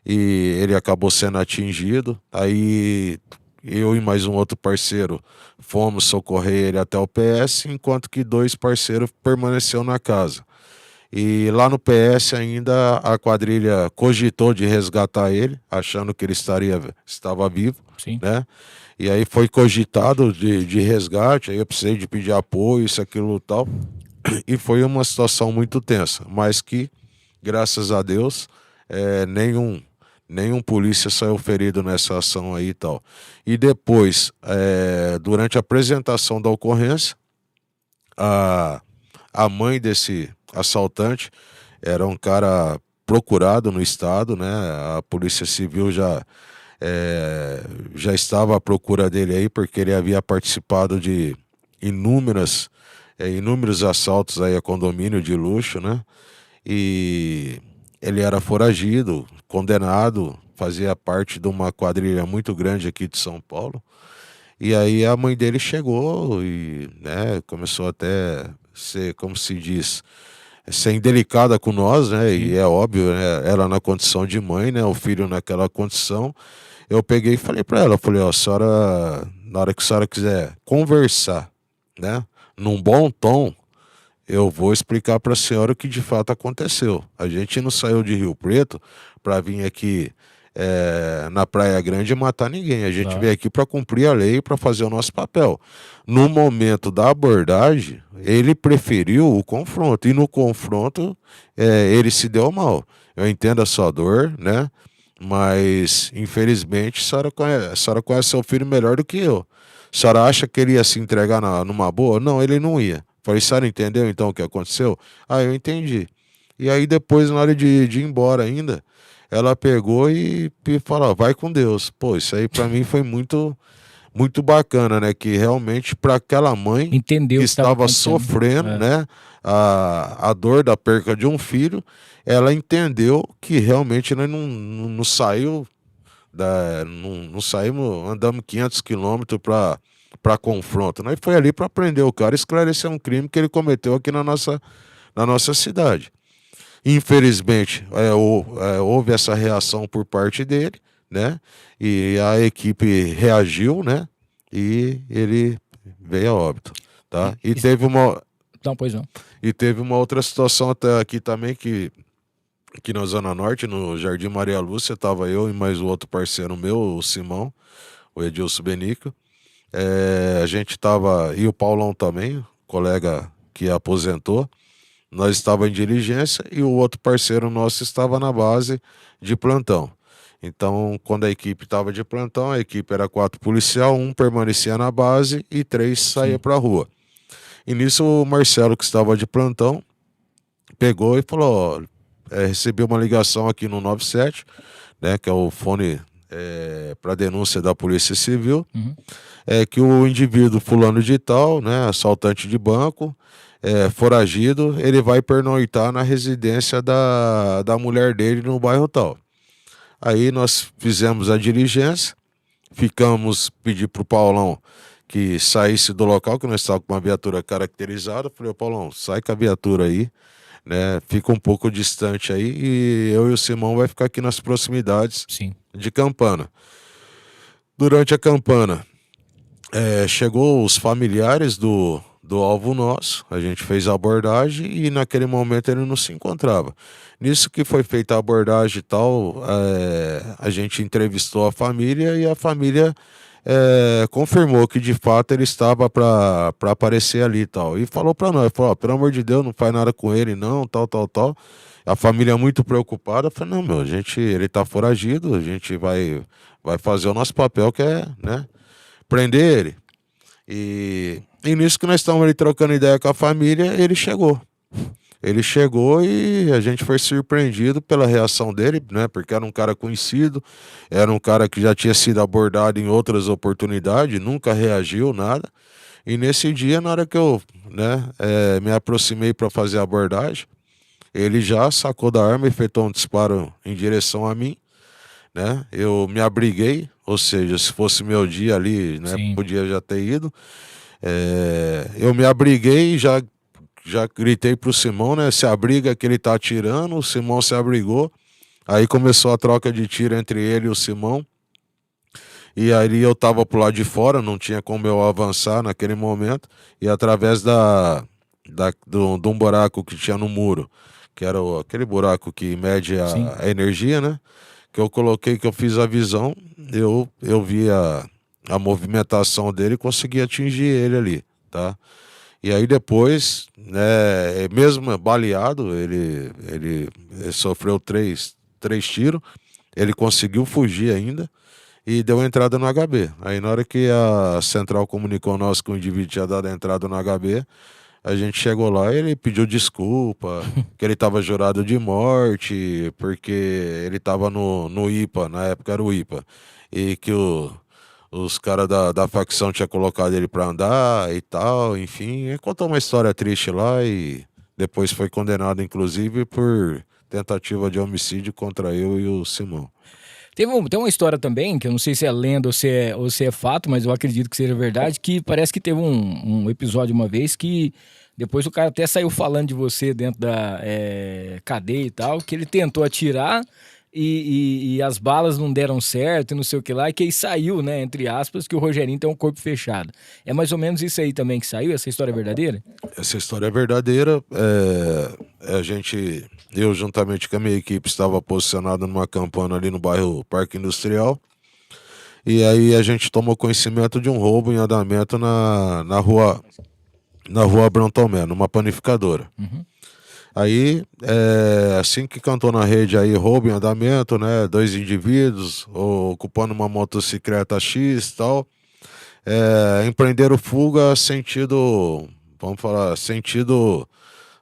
E ele acabou sendo atingido. Aí eu e mais um outro parceiro fomos socorrer ele até o PS, enquanto que 2 parceiros permaneceram na casa. E lá no PS ainda a quadrilha cogitou de resgatar ele, achando que ele estava vivo, né? E aí foi cogitado de resgate, aí eu precisei de pedir apoio, isso, aquilo, tal. E foi uma situação muito tensa, mas que, graças a Deus, nenhum polícia saiu ferido nessa ação aí e tal. E depois, durante a apresentação da ocorrência, a mãe desse assaltante era um cara procurado no estado, né? A Polícia Civil já estava à procura dele aí, porque ele havia participado de inúmeros assaltos aí a condomínio de luxo, né? E ele era foragido, condenado, fazia parte de uma quadrilha muito grande aqui de São Paulo. E aí a mãe dele chegou e, né, começou até ser, como se diz, ser indelicada com nós, né? E é óbvio, né? Ela na condição de mãe, né? O filho naquela condição. Eu peguei e falei para ela, ó, a senhora, na hora que a senhora quiser conversar, né, num bom tom, eu vou explicar para a senhora o que de fato aconteceu. A gente não saiu de Rio Preto para vir aqui na Praia Grande e matar ninguém. A gente veio aqui para cumprir a lei, para fazer o nosso papel. No momento da abordagem, ele preferiu o confronto. E no confronto, ele se deu mal. Eu entendo a sua dor, né? Mas, infelizmente, a senhora conhece seu filho melhor do que eu. A senhora acha que ele ia se entregar numa boa? Não, ele não ia. Falei, senhora entendeu então o que aconteceu? Ah, eu entendi. E aí depois, na hora de ir embora ainda, ela pegou e falou, vai com Deus. Pô, isso aí pra mim foi muito, muito bacana, né? Que realmente para aquela mãe entendeu que estava sofrendo, né? A dor da perca de um filho, ela entendeu que realmente nós não saiu, não saímos, andamos 500 quilômetros para confronto. Nós foi ali para prender o cara e esclarecer um crime que ele cometeu aqui na nossa cidade. Infelizmente, houve essa reação por parte dele, né? E a equipe reagiu, né? E ele veio a óbito, tá? E teve uma... Não, pois não. E teve uma outra situação até aqui também, que na Zona Norte, no Jardim Maria Lúcia, estava eu e mais o outro parceiro meu, o Simão, o Edilson Benico. A gente estava, e o Paulão também, colega que aposentou, nós estávamos em diligência e o outro parceiro nosso estava na base de plantão. Então, quando a equipe estava de plantão, a equipe era 4 policial, 1 permanecia na base e 3 saía para a rua. E nisso o Marcelo, que estava de plantão, pegou e falou, recebeu uma ligação aqui no 97, né, que é o fone para denúncia da Polícia Civil, que o indivíduo fulano de tal, né, assaltante de banco, foragido, ele vai pernoitar na residência da mulher dele no bairro tal. Aí nós fizemos a diligência, pedi para o Paulão que saísse do local, que nós estávamos com uma viatura caracterizada. Falei, Paulão, sai com a viatura aí, né? Fica um pouco distante aí e eu e o Simão vai ficar aqui nas proximidades de Campana. Durante a campana, chegou os familiares do do alvo nosso, a gente fez a abordagem e naquele momento ele não se encontrava. Nisso que foi feita a abordagem e tal, a gente entrevistou a família e a família confirmou que de fato ele estava para aparecer ali e tal. E falou para nós, falou, pelo amor de Deus, não faz nada com ele não, tal. A família muito preocupada, falou, não, meu, ele tá foragido, a gente vai fazer o nosso papel, que é, né, prender ele. E nisso que nós estamos ali trocando ideia com a família, ele chegou. Ele chegou e a gente foi surpreendido pela reação dele, né? Porque era um cara conhecido, era um cara que já tinha sido abordado em outras oportunidades, nunca reagiu, nada. E nesse dia, na hora que eu, né, me aproximei para fazer a abordagem, ele já sacou da arma, efetuou um disparo em direção a mim, né? Eu me abriguei, ou seja, se fosse meu dia ali, né, podia já ter ido. Eu me abriguei e já gritei pro Simão, né? Se abriga que ele tá atirando. O Simão se abrigou. Aí começou a troca de tiro entre ele e o Simão. E aí eu tava pro lado de fora, não tinha como eu avançar naquele momento. E através de um buraco que tinha no muro, que era aquele buraco que mede a energia, né? Que eu coloquei, que eu fiz a visão, eu vi a movimentação dele e consegui atingir ele ali, tá? E aí depois, né, mesmo baleado, ele sofreu três tiros, ele conseguiu fugir ainda e deu entrada no HB. Aí na hora que a central comunicou nós que o indivíduo tinha dado a entrada no HB, a gente chegou lá e ele pediu desculpa, que ele estava jurado de morte, porque ele estava no IPA, na época era o IPA, e que os caras da facção tinham colocado ele para andar e tal, enfim. Ele contou uma história triste lá e depois foi condenado, inclusive, por tentativa de homicídio contra eu e o Simão. Tem uma história também, que eu não sei se é lenda ou se é fato, mas eu acredito que seja verdade, que parece que teve um episódio uma vez que depois o cara até saiu falando de você dentro da cadeia e tal, que ele tentou atirar e as balas não deram certo e não sei o que lá, e que aí saiu, né, entre aspas, que o Rogerinho tem um corpo fechado. É mais ou menos isso aí também que saiu? Essa história é verdadeira? Essa história é verdadeira. Eu juntamente com a minha equipe estava posicionado numa campana ali no bairro Parque Industrial, e aí a gente tomou conhecimento de um roubo em andamento na rua Abrão Tomé, numa panificadora. Uhum. Aí, assim que cantou na rede aí, roubo em andamento, né, 2 indivíduos ocupando uma motocicleta X e tal, empreenderam fuga sentido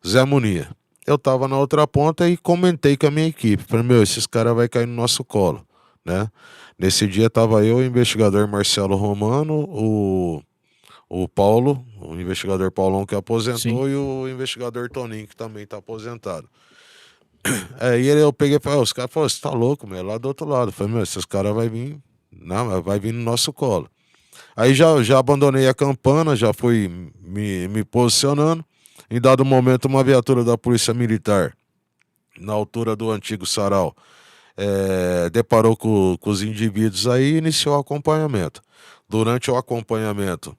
Zé Munia. Eu tava na outra ponta e comentei com a minha equipe, falei, esses caras vão cair no nosso colo, né? Nesse dia tava eu, o investigador Marcelo Romano, o Paulo, o investigador Paulão que aposentou, sim, e o investigador Toninho que também tá aposentado. E eu peguei e falei, os caras falaram, você tá louco, meu, lá do outro lado. Eu falei, esses caras vai vir no nosso colo. Aí já abandonei a campana, já fui me posicionando. Em dado momento, uma viatura da Polícia Militar, na altura do antigo Sarau, deparou com os indivíduos aí e iniciou o acompanhamento. Durante o acompanhamento,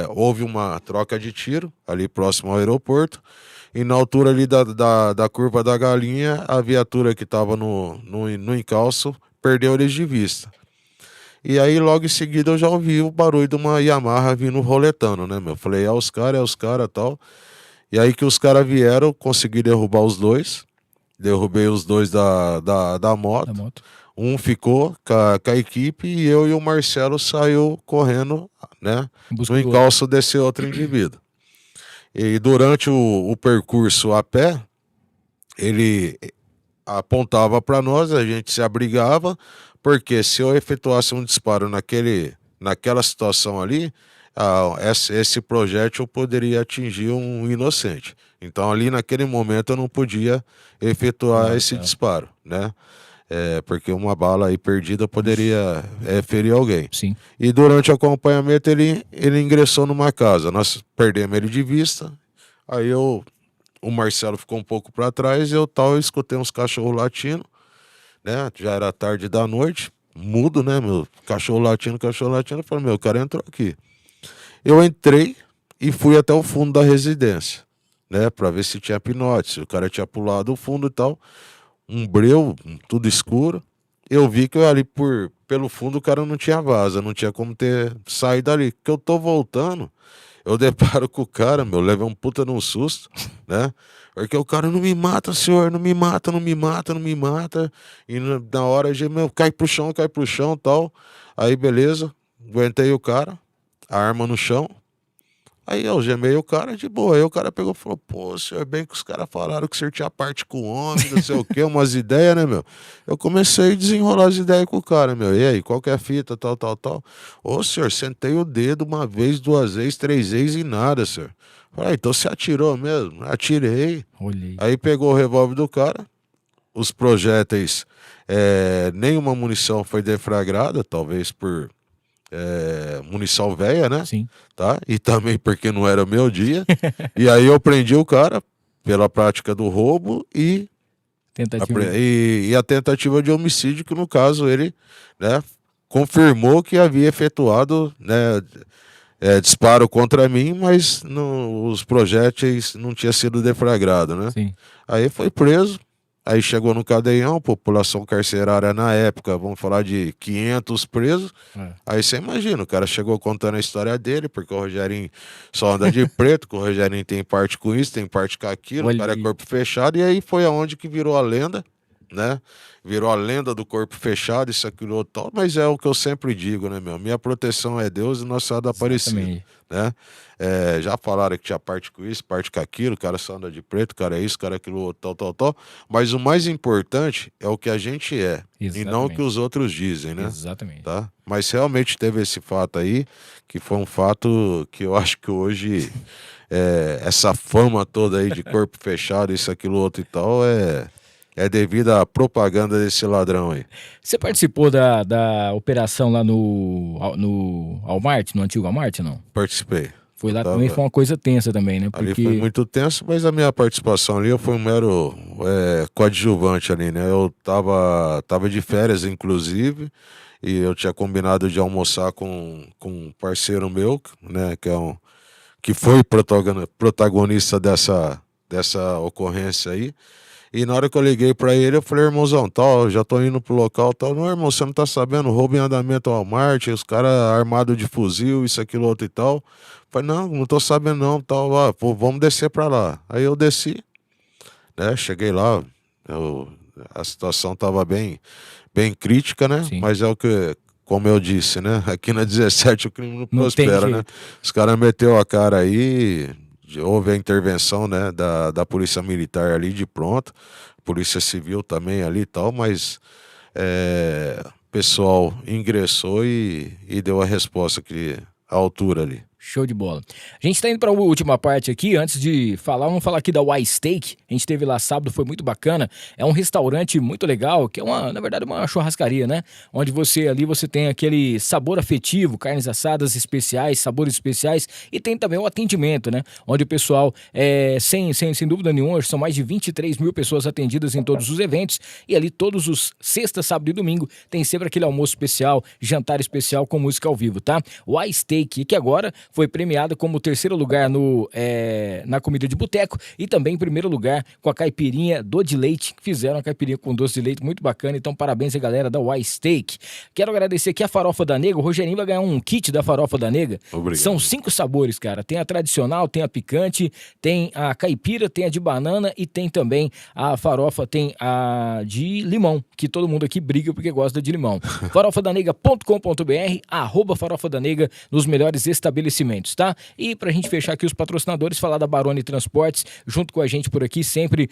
houve uma troca de tiro ali próximo ao aeroporto, e na altura ali da curva da Galinha, a viatura que estava no encalço perdeu eles de vista. E aí logo em seguida eu já ouvi o barulho de uma Yamaha vindo roletando, né, meu? Falei, é os caras e tal. E aí que os caras vieram, consegui derrubar os dois. Derrubei os dois da moto. Um ficou com a equipe e eu e o Marcelo saiu correndo, né, no encalço desse outro indivíduo. E durante o percurso a pé, ele apontava para nós, a gente se abrigava, porque se eu efetuasse um disparo naquela situação ali, esse projétil poderia atingir um inocente. Então ali naquele momento eu não podia efetuar esse disparo, né? Porque uma bala aí perdida poderia ferir alguém. Sim. E durante o acompanhamento ele ingressou numa casa, nós perdemos ele de vista, aí o Marcelo ficou um pouco para trás, eu escutei uns cachorros latindo, né? Já era tarde da noite, mudo, né, meu? Cachorro latindo, eu falei, o cara entrou aqui. Eu entrei, e fui até o fundo da residência, né, para ver se tinha pinote, se o cara tinha pulado o fundo e tal. Um breu, tudo escuro. Eu vi que ali pelo fundo o cara não tinha vaza, não tinha como ter saído dali. Que eu tô voltando, eu deparo com o cara, meu, levei um puta num susto, né? Porque o cara não me mata, senhor, não me mata, não me mata, não me mata. E na hora, meu, cai pro chão e tal. Aí, beleza, aguentei o cara, a arma no chão. Aí eu gemei o cara de boa. Aí o cara pegou e falou: pô, senhor, bem que os caras falaram que o senhor tinha parte com o homem, não sei o quê, umas ideias, né, meu? Eu comecei a desenrolar as ideias com o cara, meu. E aí, qual que é a fita, tal. Ô, senhor, sentei o dedo uma vez, 2 vezes, 3 vezes e nada, senhor. Falei: então você atirou mesmo? Atirei. Olhei. Aí pegou o revólver do cara, os projéteis, nenhuma munição foi deflagrada, talvez por munição velha, né? Sim. Tá? E também porque não era meu dia. E aí eu prendi o cara pela prática do roubo e a tentativa de homicídio, que no caso ele, né, confirmou que havia efetuado, né, disparo contra mim, mas os projéteis não tinham sido deflagrados, né? Sim. Aí foi preso. Aí chegou no cadeião, população carcerária na época, vamos falar de 500 presos. Aí você imagina, o cara chegou contando a história dele, porque o Rogerinho só anda de preto, que o Rogerinho tem parte com isso, tem parte com aquilo, o cara é corpo fechado, e aí foi aonde que virou a lenda, né? Virou a lenda do corpo fechado, isso, aquilo, tal, mas é o que eu sempre digo, né, meu? Minha proteção é Deus e Nossa Senhora da Aparecida, né? Já falaram que tinha parte com isso, parte com aquilo, o cara só anda de preto, o cara é isso, o cara é aquilo, tal, mas o mais importante é o que a gente é, e não o que os outros dizem, né? Exatamente. Tá? Mas realmente teve esse fato aí, que foi um fato que eu acho que hoje, essa fama toda aí de corpo fechado, isso, aquilo, outro e tal, é devido à propaganda desse ladrão aí. Você participou da operação lá no Walmart, no antigo Walmart, não? Participei. Foi lá também, foi uma coisa tensa também, né? Ali foi muito tenso, mas a minha participação ali, eu fui um mero coadjuvante ali, né? Eu tava de férias, inclusive, e eu tinha combinado de almoçar com um parceiro meu, né? Que foi protagonista dessa ocorrência aí. E na hora que eu liguei pra ele, eu falei: irmãozão, tal, já tô indo pro local, tal. Não, irmão, você não tá sabendo, roubo em andamento ao Walmart, os caras armados de fuzil, isso, aquilo, outro e tal. Eu falei: não tô sabendo não, tal, pô, vamos descer pra lá. Aí eu desci, né, cheguei lá, a situação tava bem crítica, né? Sim. Mas é o que, como eu disse, né, aqui na 17 o crime não prospera, né? Os caras meteu a cara aí. Houve a intervenção, né, da polícia militar ali de pronto, polícia civil também ali e tal, mas o pessoal ingressou e deu a resposta à altura ali. Show de bola. A gente tá indo para a última parte aqui. Antes de falar, vamos falar aqui da Y Steak. A gente esteve lá sábado, foi muito bacana. É um restaurante muito legal, que é na verdade uma churrascaria, né? Onde você tem aquele sabor afetivo, carnes assadas especiais, sabores especiais, e tem também o atendimento, né? Onde o pessoal, sem dúvida nenhuma, são mais de 23 mil pessoas atendidas em todos os eventos, e ali todos os sexta, sábado e domingo tem sempre aquele almoço especial, jantar especial com música ao vivo, tá? O Y Steak, que agora foi premiada como 3º lugar na comida de boteco e também em 1º lugar com a caipirinha de leite, que fizeram a caipirinha com doce de leite muito bacana. Então parabéns a galera da Y Steak. Quero agradecer aqui a Farofa da Nega. O Rogerinho vai ganhar um kit da Farofa da Nega. Obrigado. São 5 sabores, cara. Tem a tradicional, tem a picante, tem a caipira, tem a de banana e tem também a farofa, tem a de limão, que todo mundo aqui briga porque gosta de limão. farofadanega.com.br, @farofadanega nos melhores estabelecimentos, tá? E pra gente fechar aqui os patrocinadores, falar da Barone Transportes, junto com a gente por aqui, sempre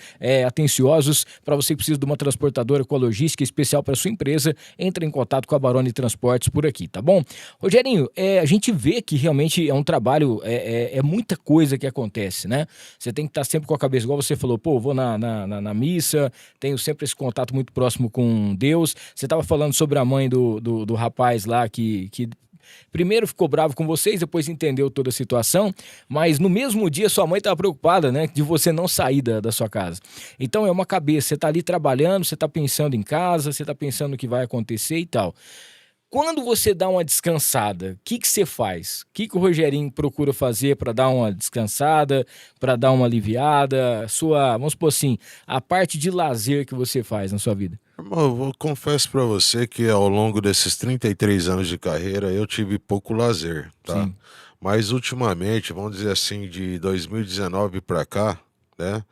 atenciosos. Para você que precisa de uma transportadora com a logística especial para sua empresa, entre em contato com a Barone Transportes por aqui, tá bom? Rogerinho, a gente vê que realmente é um trabalho, é muita coisa que acontece, né? Você tem que estar sempre com a cabeça, igual você falou, pô, vou na missa, tenho sempre esse contato muito próximo com Deus. Você estava falando sobre a mãe do rapaz lá que primeiro ficou bravo com vocês, depois entendeu toda a situação, mas no mesmo dia sua mãe estava preocupada, né, de você não sair da sua casa. Então é uma cabeça, você está ali trabalhando, você está pensando em casa, você está pensando no que vai acontecer e tal. Quando você dá uma descansada, o que você faz? O que o Rogerinho procura fazer para dar uma descansada, para dar uma aliviada? Vamos supor assim, a parte de lazer que você faz na sua vida? Irmão, eu confesso para você que ao longo desses 33 anos de carreira eu tive pouco lazer, tá? Sim. Mas ultimamente, vamos dizer assim, de 2019 para cá, né?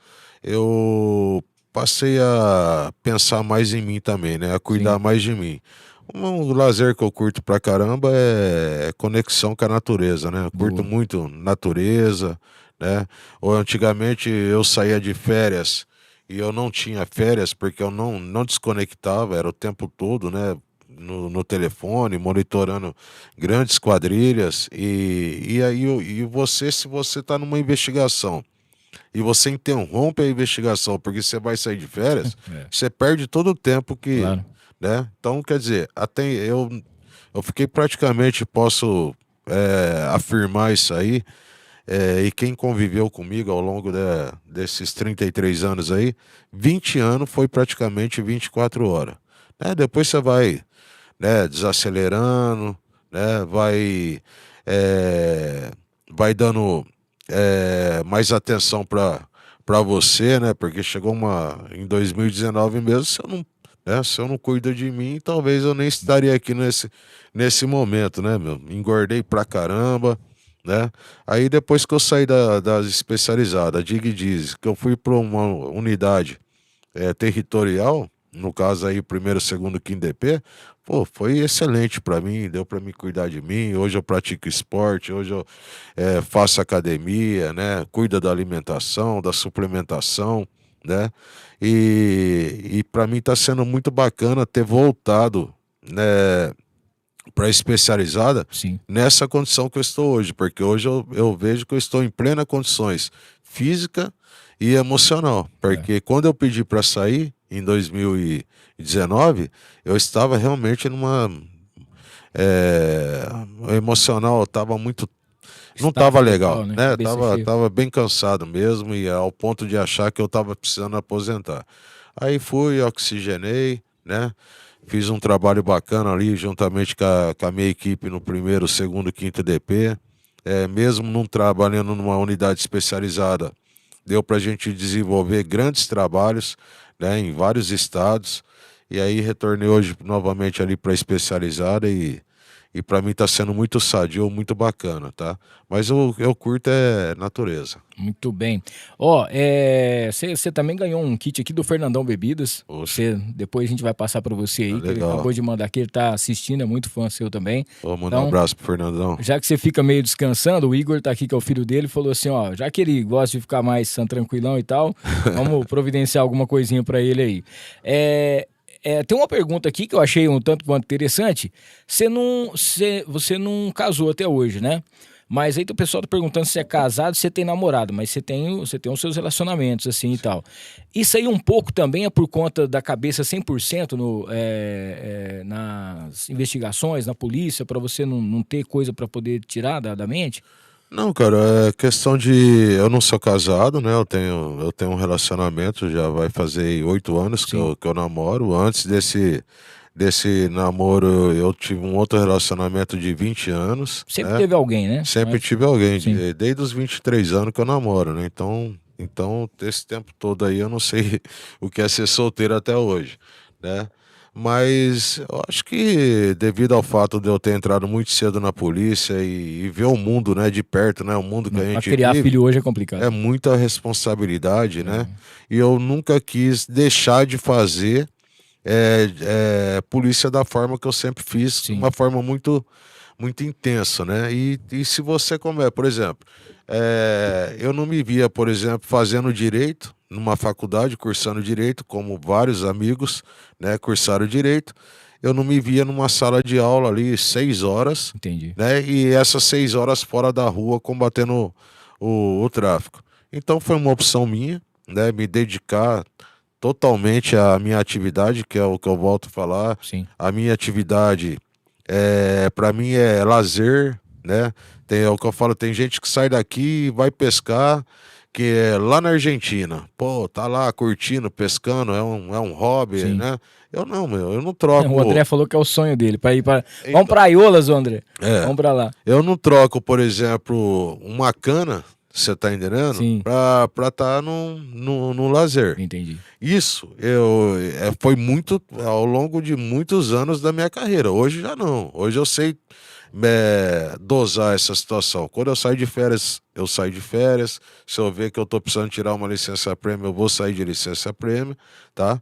Eu passei a pensar mais em mim também, né? A cuidar mais de mim. Um lazer que eu curto pra caramba é conexão com a natureza, né? Eu curto muito natureza, né? Ou antigamente eu saía de férias e eu não tinha férias porque eu não desconectava, era o tempo todo, né? No telefone, monitorando grandes quadrilhas e aí se você está numa investigação e você interrompe a investigação porque você vai sair de férias, você perde todo o tempo que, né? Então, quer dizer, até eu fiquei praticamente, posso afirmar isso aí, e quem conviveu comigo ao longo desses 33 anos aí, 20 anos foi praticamente 24 horas. Né? Depois você vai, né, desacelerando, né, vai dando mais atenção para você, né, porque chegou em 2019 mesmo, se eu não cuido de mim, talvez eu nem estaria aqui nesse momento, né, meu? Engordei pra caramba, né? Aí depois que eu saí das especializadas, Dig e Diz, que eu fui para uma unidade territorial, no caso aí, primeiro, segundo, quinto DP, pô, foi excelente para mim, deu para me cuidar de mim. Hoje eu pratico esporte, hoje eu faço academia, né? Cuido da alimentação, da suplementação, né? E para mim está sendo muito bacana ter voltado, né, para especializada nessa condição que eu estou hoje, porque hoje eu vejo que eu estou em plena condições física e emocional, porque quando eu pedi para sair em 2019, eu estava realmente o emocional estava muito, não estava legal, né? Tava bem cansado mesmo e ao ponto de achar que eu estava precisando aposentar. Aí fui, oxigenei, né? Fiz um trabalho bacana ali juntamente com a minha equipe no primeiro, segundo, quinto DP. Mesmo não trabalhando numa unidade especializada, deu para a gente desenvolver grandes trabalhos, né, em vários estados. E aí retornei hoje novamente ali para a especializada e para mim está sendo muito sadio, muito bacana, tá? Mas eu curto natureza. Muito bem. Você também ganhou um kit aqui do Fernandão Bebidas. Depois a gente vai passar para você aí, que ele acabou de mandar aqui, ele tá assistindo, é muito fã seu também. Vou mandar um abraço pro Fernandão. Já que você fica meio descansando, o Igor tá aqui, que é o filho dele, falou assim, ó, já que ele gosta de ficar mais tranquilão e tal, vamos providenciar alguma coisinha para ele aí. Tem uma pergunta aqui que eu achei um tanto quanto interessante. Você não casou até hoje, né? Mas aí o pessoal tá perguntando se é casado, se tem namorado, mas você tem os seus relacionamentos, assim, e tal. Isso aí um pouco também é por conta da cabeça 100% nas investigações, na polícia, para você não ter coisa para poder tirar da mente? Não, cara, é questão de... Eu não sou casado, né? Eu tenho um relacionamento, já vai fazer 8 anos que eu namoro. Antes desse namoro, eu tive um outro relacionamento de 20 anos. Sempre teve alguém, né? Sempre tive alguém, desde os 23 anos que eu namoro, né? Então, esse tempo todo aí, eu não sei o que é ser solteiro até hoje, né? Mas eu acho que devido ao fato de eu ter entrado muito cedo na polícia e ver o mundo, né, de perto, né, o mundo que a gente criar vive, filho hoje é complicado. é muita responsabilidade, né? E eu nunca quis deixar de fazer polícia da forma que eu sempre fiz, uma forma muito, muito intensa, né? E se você por exemplo, eu não me via, por exemplo, fazendo direito numa faculdade, cursando direito, como vários amigos, né, cursaram direito. Eu não me via numa sala de aula ali 6 horas, né, e essas 6 horas fora da rua combatendo o tráfico. Então foi uma opção minha, né, me dedicar totalmente à minha atividade, que é o que eu volto a falar. A minha atividade para mim é lazer, né? É o que eu falo, tem gente que sai daqui e vai pescar, que é lá na Argentina, pô, tá lá curtindo, pescando, é um hobby, Sim. né? Eu não troco. O André falou que é o sonho dele, para ir para... Vamos para Aiolas, André. Vamos para lá. Eu não troco, por exemplo, uma cana, você tá entendendo? Sim. Pra tá no lazer. Entendi. Isso foi muito ao longo de muitos anos da minha carreira. Hoje já não. Hoje eu sei dosar essa situação. Quando eu saio de férias, eu saio de férias. Se eu ver que eu tô precisando tirar uma licença prêmio, eu vou sair de licença prêmio, tá?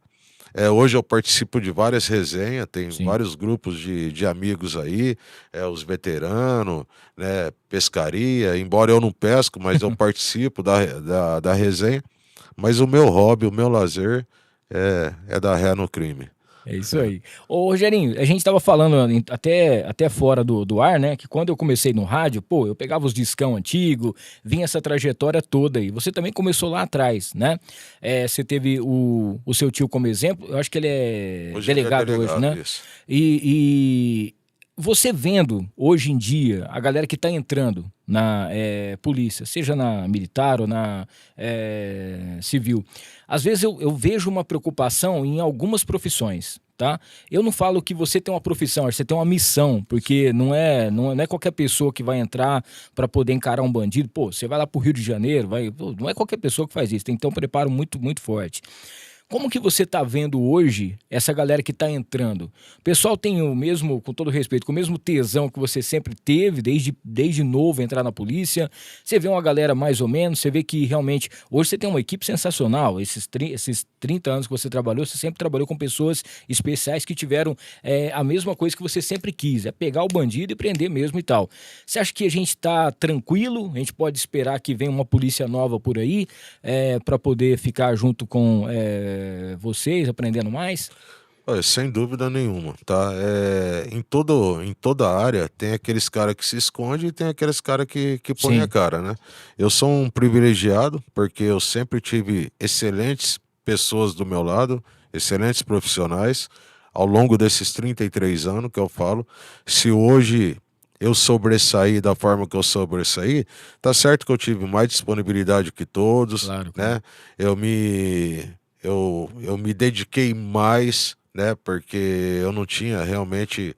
Hoje eu participo de várias resenhas, tem vários grupos de amigos aí, os veteranos, né, pescaria, embora eu não pesco, mas eu participo da resenha. Mas o meu hobby, o meu lazer é dar ré no crime. É isso aí. Ô, Rogerinho, a gente tava falando até fora do ar, né? Que quando eu comecei no rádio, pô, eu pegava os discão antigo, vinha essa trajetória toda aí. Você também começou lá atrás, né? Você teve o seu tio como exemplo, eu acho que ele é delegado hoje, né? Isso. E você vendo hoje em dia a galera que tá entrando na polícia, seja na militar ou na civil, às vezes eu vejo uma preocupação em algumas profissões, tá? Eu não falo que você tem uma profissão, você tem uma missão, porque não é qualquer pessoa que vai entrar para poder encarar um bandido. Pô, você vai lá pro Rio de Janeiro, não é qualquer pessoa que faz isso, tem que ter um preparo muito, muito forte. Como que você está vendo hoje essa galera que está entrando? O pessoal tem o mesmo, com todo respeito, com o mesmo tesão que você sempre teve, desde novo, entrar na polícia? Você vê uma galera mais ou menos, você vê que realmente, hoje você tem uma equipe sensacional, esses 30 anos que você trabalhou, você sempre trabalhou com pessoas especiais que tiveram a mesma coisa que você sempre quis, pegar o bandido e prender mesmo e tal. Você acha que a gente está tranquilo? A gente pode esperar que venha uma polícia nova por aí para poder ficar junto com... vocês aprendendo mais? Sem dúvida nenhuma, tá? Em toda área tem aqueles caras que se escondem e tem aqueles caras que põem a cara, né? Eu sou um privilegiado porque eu sempre tive excelentes pessoas do meu lado, excelentes profissionais, ao longo desses 33 anos que eu falo. Se hoje eu sobressaí da forma que eu sobressaí, tá certo que eu tive mais disponibilidade que todos, claro. Né? Eu me dediquei mais, né? Porque eu não tinha realmente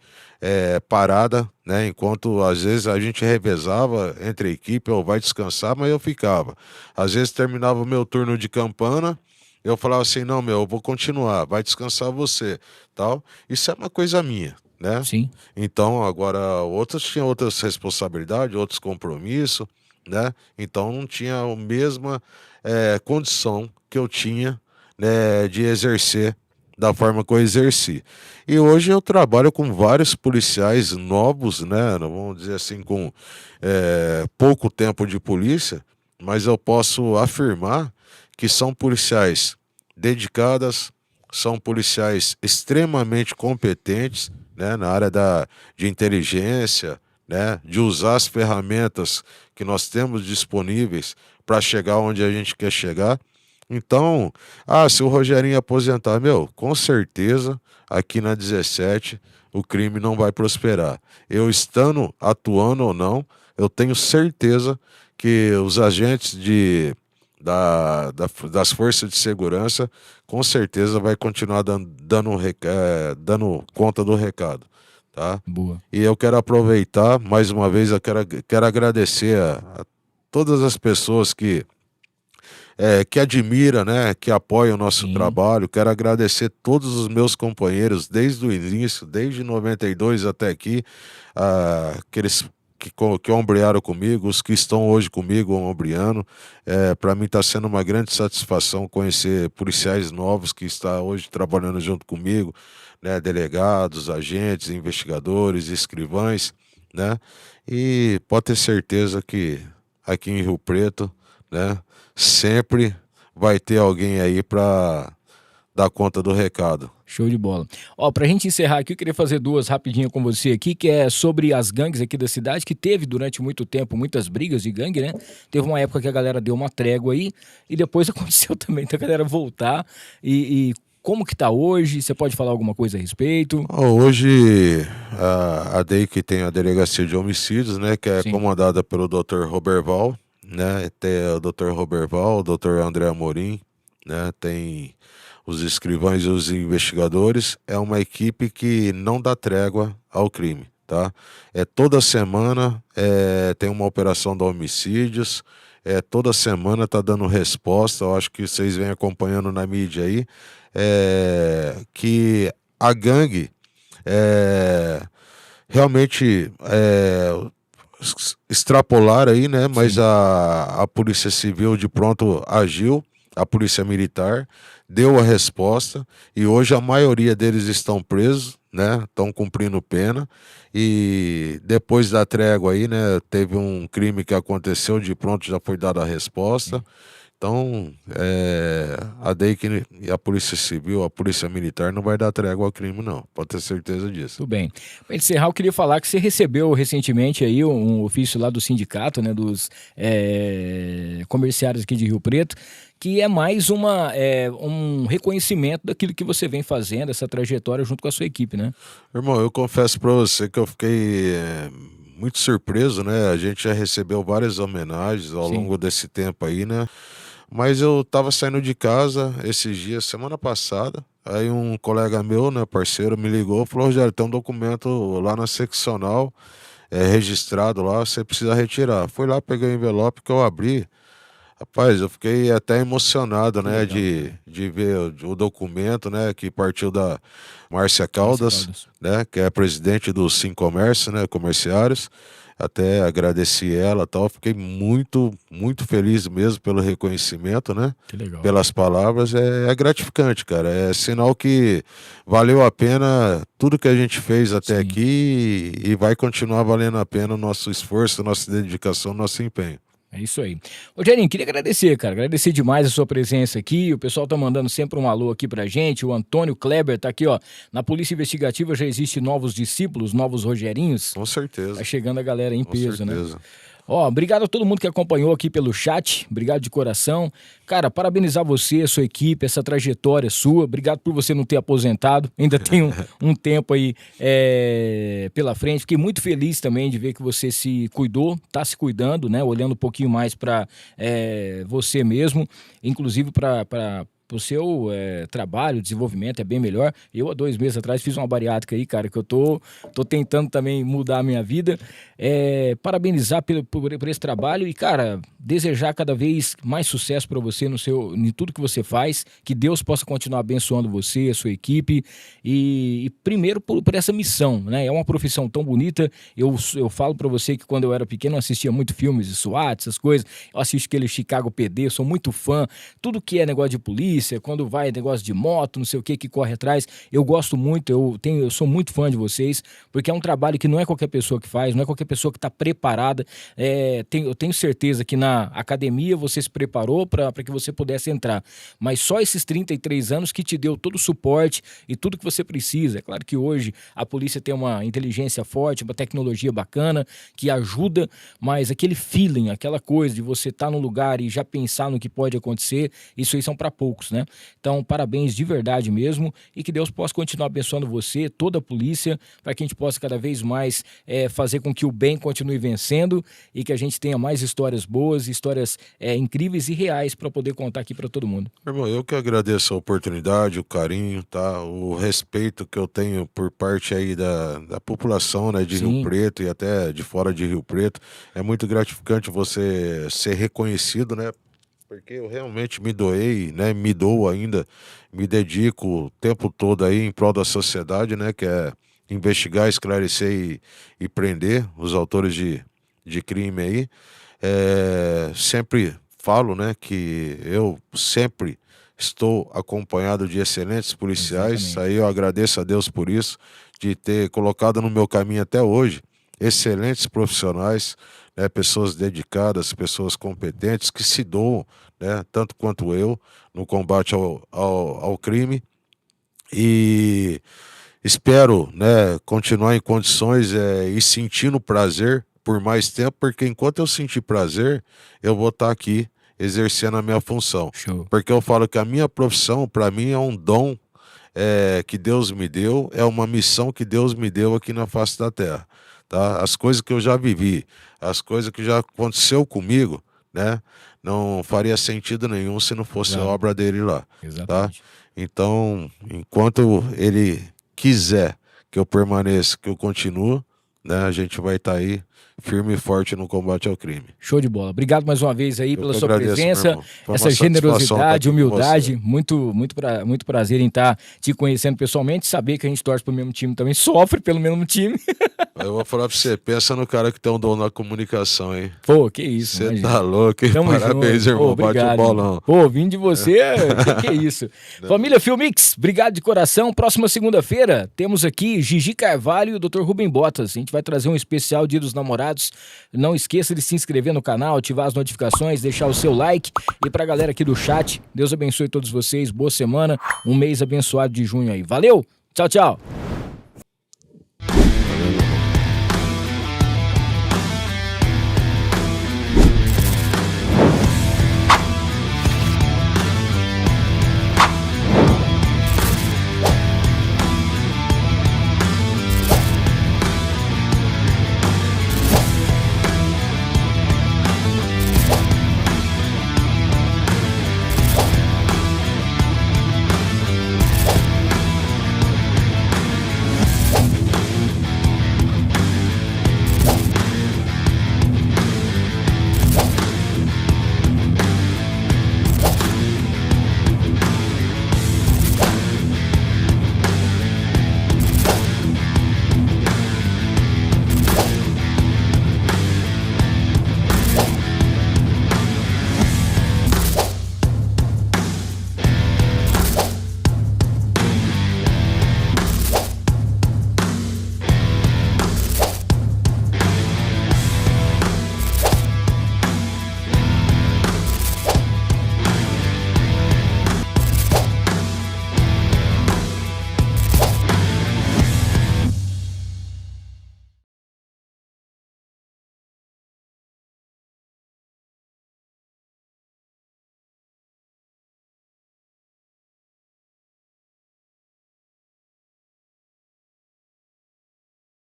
parada, né? Enquanto às vezes a gente revezava entre a equipe, eu vai descansar, mas eu ficava. Às vezes terminava o meu turno de campana, eu falava assim, não, eu vou continuar, vai descansar você, tal. Isso é uma coisa minha, né? Sim. Então, agora, outros tinham outras responsabilidades, outros compromissos, né? Então não tinha a mesma condição que eu tinha, né, de exercer da forma que eu exerci. E hoje eu trabalho com vários policiais novos, né, vamos dizer assim, com pouco tempo de polícia, mas eu posso afirmar que são policiais dedicadas, são policiais extremamente competentes, né, na área de inteligência, né, de usar as ferramentas que nós temos disponíveis para chegar onde a gente quer chegar. Então, se o Rogerinho aposentar, com certeza, aqui na 17, o crime não vai prosperar. Eu estando atuando ou não, eu tenho certeza que os agentes das forças de segurança, com certeza vai continuar dando conta do recado. Tá? Boa. E eu quero aproveitar, mais uma vez, eu quero agradecer a todas as pessoas que admira, né, que apoia o nosso trabalho. Quero agradecer todos os meus companheiros desde o início, desde 92 até aqui, aqueles que ombrearam comigo, os que estão hoje comigo ombreando. Para mim está sendo uma grande satisfação conhecer policiais novos que estão hoje trabalhando junto comigo, né, delegados, agentes, investigadores, escrivães, né, e pode ter certeza que aqui em Rio Preto, né, sempre vai ter alguém aí para dar conta do recado. Show de bola. Pra gente encerrar aqui, eu queria fazer duas rapidinho com você aqui, que é sobre as gangues aqui da cidade, que teve durante muito tempo muitas brigas de gangue, né? Teve uma época que a galera deu uma trégua aí, e depois aconteceu também da galera voltar. E como que tá hoje? Você pode falar alguma coisa a respeito? Hoje, a DEI, que tem a Delegacia de Homicídios, né, que é comandada pelo Dr. Roberval, né? Tem o Dr. Roberval, o Dr. André Amorim, né? Tem os escrivães e os investigadores. É uma equipe que não dá trégua ao crime, tá? Toda semana tem uma operação de homicídios, toda semana tá dando resposta. Eu acho que vocês vêm acompanhando na mídia aí, que a gangue realmente extrapolar aí, né? Mas a Polícia Civil de pronto agiu, a Polícia Militar deu a resposta e hoje a maioria deles estão presos, né? Estão cumprindo pena. E depois da trégua aí, né? Teve um crime que aconteceu, de pronto já foi dada a resposta. Então, a DEIC e a Polícia Civil, a Polícia Militar não vai dar trégua ao crime, não. Pode ter certeza disso. Tudo bem. Para encerrar, eu queria falar que você recebeu recentemente aí um ofício lá do sindicato, né, dos comerciários aqui de Rio Preto, que é mais um reconhecimento daquilo que você vem fazendo, essa trajetória junto com a sua equipe, né? Irmão, eu confesso para você que eu fiquei muito surpreso, né? A gente já recebeu várias homenagens ao longo desse tempo aí, né? Mas eu tava saindo de casa esses dias, semana passada, aí um colega meu, né, parceiro, me ligou e falou: Rogério, tem um documento lá na seccional, registrado lá, você precisa retirar. Fui lá, peguei o envelope que eu abri. Rapaz, eu fiquei até emocionado, né, de ver o documento, né, que partiu da Márcia Caldas, né, que é presidente do Sim Comércio, né, comerciários. Até agradeci ela e tal, fiquei muito, muito feliz mesmo pelo reconhecimento, né? Que legal. Pelas palavras, é gratificante, cara. É sinal que valeu a pena tudo que a gente fez até aqui e vai continuar valendo a pena o nosso esforço, nossa dedicação, nosso empenho. É isso aí. Rogerinho, queria agradecer, cara. Agradecer demais a sua presença aqui. O pessoal tá mandando sempre um alô aqui pra gente. O Antônio Kleber tá aqui, ó. Na Polícia Investigativa já existe novos discípulos, novos Rogerinhos. Com certeza. Tá chegando a galera em peso, né? Com certeza. Ó, obrigado a todo mundo que acompanhou aqui pelo chat, obrigado de coração. Cara, parabenizar você, a sua equipe, essa trajetória sua, obrigado por você não ter aposentado, ainda tem um tempo aí pela frente. Fiquei muito feliz também de ver que você se cuidou, tá se cuidando, né, olhando um pouquinho mais para você mesmo, inclusive para o seu trabalho, desenvolvimento é bem melhor. Eu, há 2 meses atrás, fiz uma bariátrica aí, cara, que eu tô tentando também mudar a minha vida. Parabenizar por esse trabalho e, cara, desejar cada vez mais sucesso para você em tudo que você faz, que Deus possa continuar abençoando você, a sua equipe e primeiro por essa missão, né? É uma profissão tão bonita. Eu falo para você que quando eu era pequeno eu assistia muito filmes de SWAT, essas coisas. Eu assisto aquele Chicago PD, sou muito fã. Tudo que é negócio de polícia, quando vai negócio de moto, não sei o que corre atrás, eu gosto muito, eu sou muito fã de vocês, porque é um trabalho que não é qualquer pessoa que faz, não é qualquer pessoa que está preparada. Eu tenho certeza que na academia você se preparou para que você pudesse entrar, mas só esses 33 anos que te deu todo o suporte e tudo que você precisa. É claro que hoje a polícia tem uma inteligência forte, uma tecnologia bacana que ajuda, mas aquele feeling, aquela coisa de você estar num lugar e já pensar no que pode acontecer, isso aí são para poucos, né? Então, parabéns de verdade mesmo e que Deus possa continuar abençoando você, toda a polícia, para que a gente possa cada vez mais fazer com que o bem continue vencendo e que a gente tenha mais histórias boas, histórias incríveis e reais para poder contar aqui para todo mundo. Irmão, eu que agradeço a oportunidade, o carinho, tá? O respeito que eu tenho por parte aí da população, né, de Rio Preto e até de fora de Rio Preto. É muito gratificante você ser reconhecido, né? Porque eu realmente me doei, né? Me dou ainda, me dedico o tempo todo aí em prol da sociedade, né? Que é investigar, esclarecer e prender os autores de crime aí. Sempre falo, né? Que eu sempre estou acompanhado de excelentes policiais. Exatamente. Aí eu agradeço a Deus por isso, de ter colocado no meu caminho até hoje excelentes profissionais, né, pessoas dedicadas, pessoas competentes que se doam, né, tanto quanto eu, no combate ao crime. E espero, né, continuar em condições e sentindo prazer por mais tempo, porque enquanto eu sentir prazer, eu vou estar aqui exercendo a minha função. Show. Porque eu falo que a minha profissão, para mim, é um dom que Deus me deu, é uma missão que Deus me deu aqui na face da terra. Tá? As coisas que eu já vivi, as coisas que já aconteceu comigo, né? Não faria sentido nenhum se não fosse a Claro. obra dele lá, Exatamente. tá? Então, enquanto ele quiser que eu permaneça, que eu continue, né? A gente vai estar aí firme e forte no combate ao crime. Show de bola. Obrigado mais uma vez aí pela que sua agradeço, presença, meu irmão. Foi uma essa satisfação generosidade, estar aqui com humildade. você. Muito prazer em estar te conhecendo pessoalmente, saber que a gente torce pro mesmo time também, sofre pelo mesmo time. Eu vou falar pra você, pensa no cara que tem um dom na comunicação, hein? Pô, que isso. Você imagina. tá louco, hein? Tamo Parabéns, junto. irmão. Pô, obrigado, Bate o bolão. Pô, vindo de você, que é isso. Família Filmix, obrigado de coração. Próxima segunda-feira temos aqui Gigi Carvalho e o Dr. Rubem Botas. A gente vai trazer um especial Dia dos Namorados. Não esqueça de se inscrever no canal, ativar as notificações, deixar o seu like. E pra galera aqui do chat, Deus abençoe todos vocês. Boa semana, um mês abençoado de junho aí. Valeu, tchau, tchau.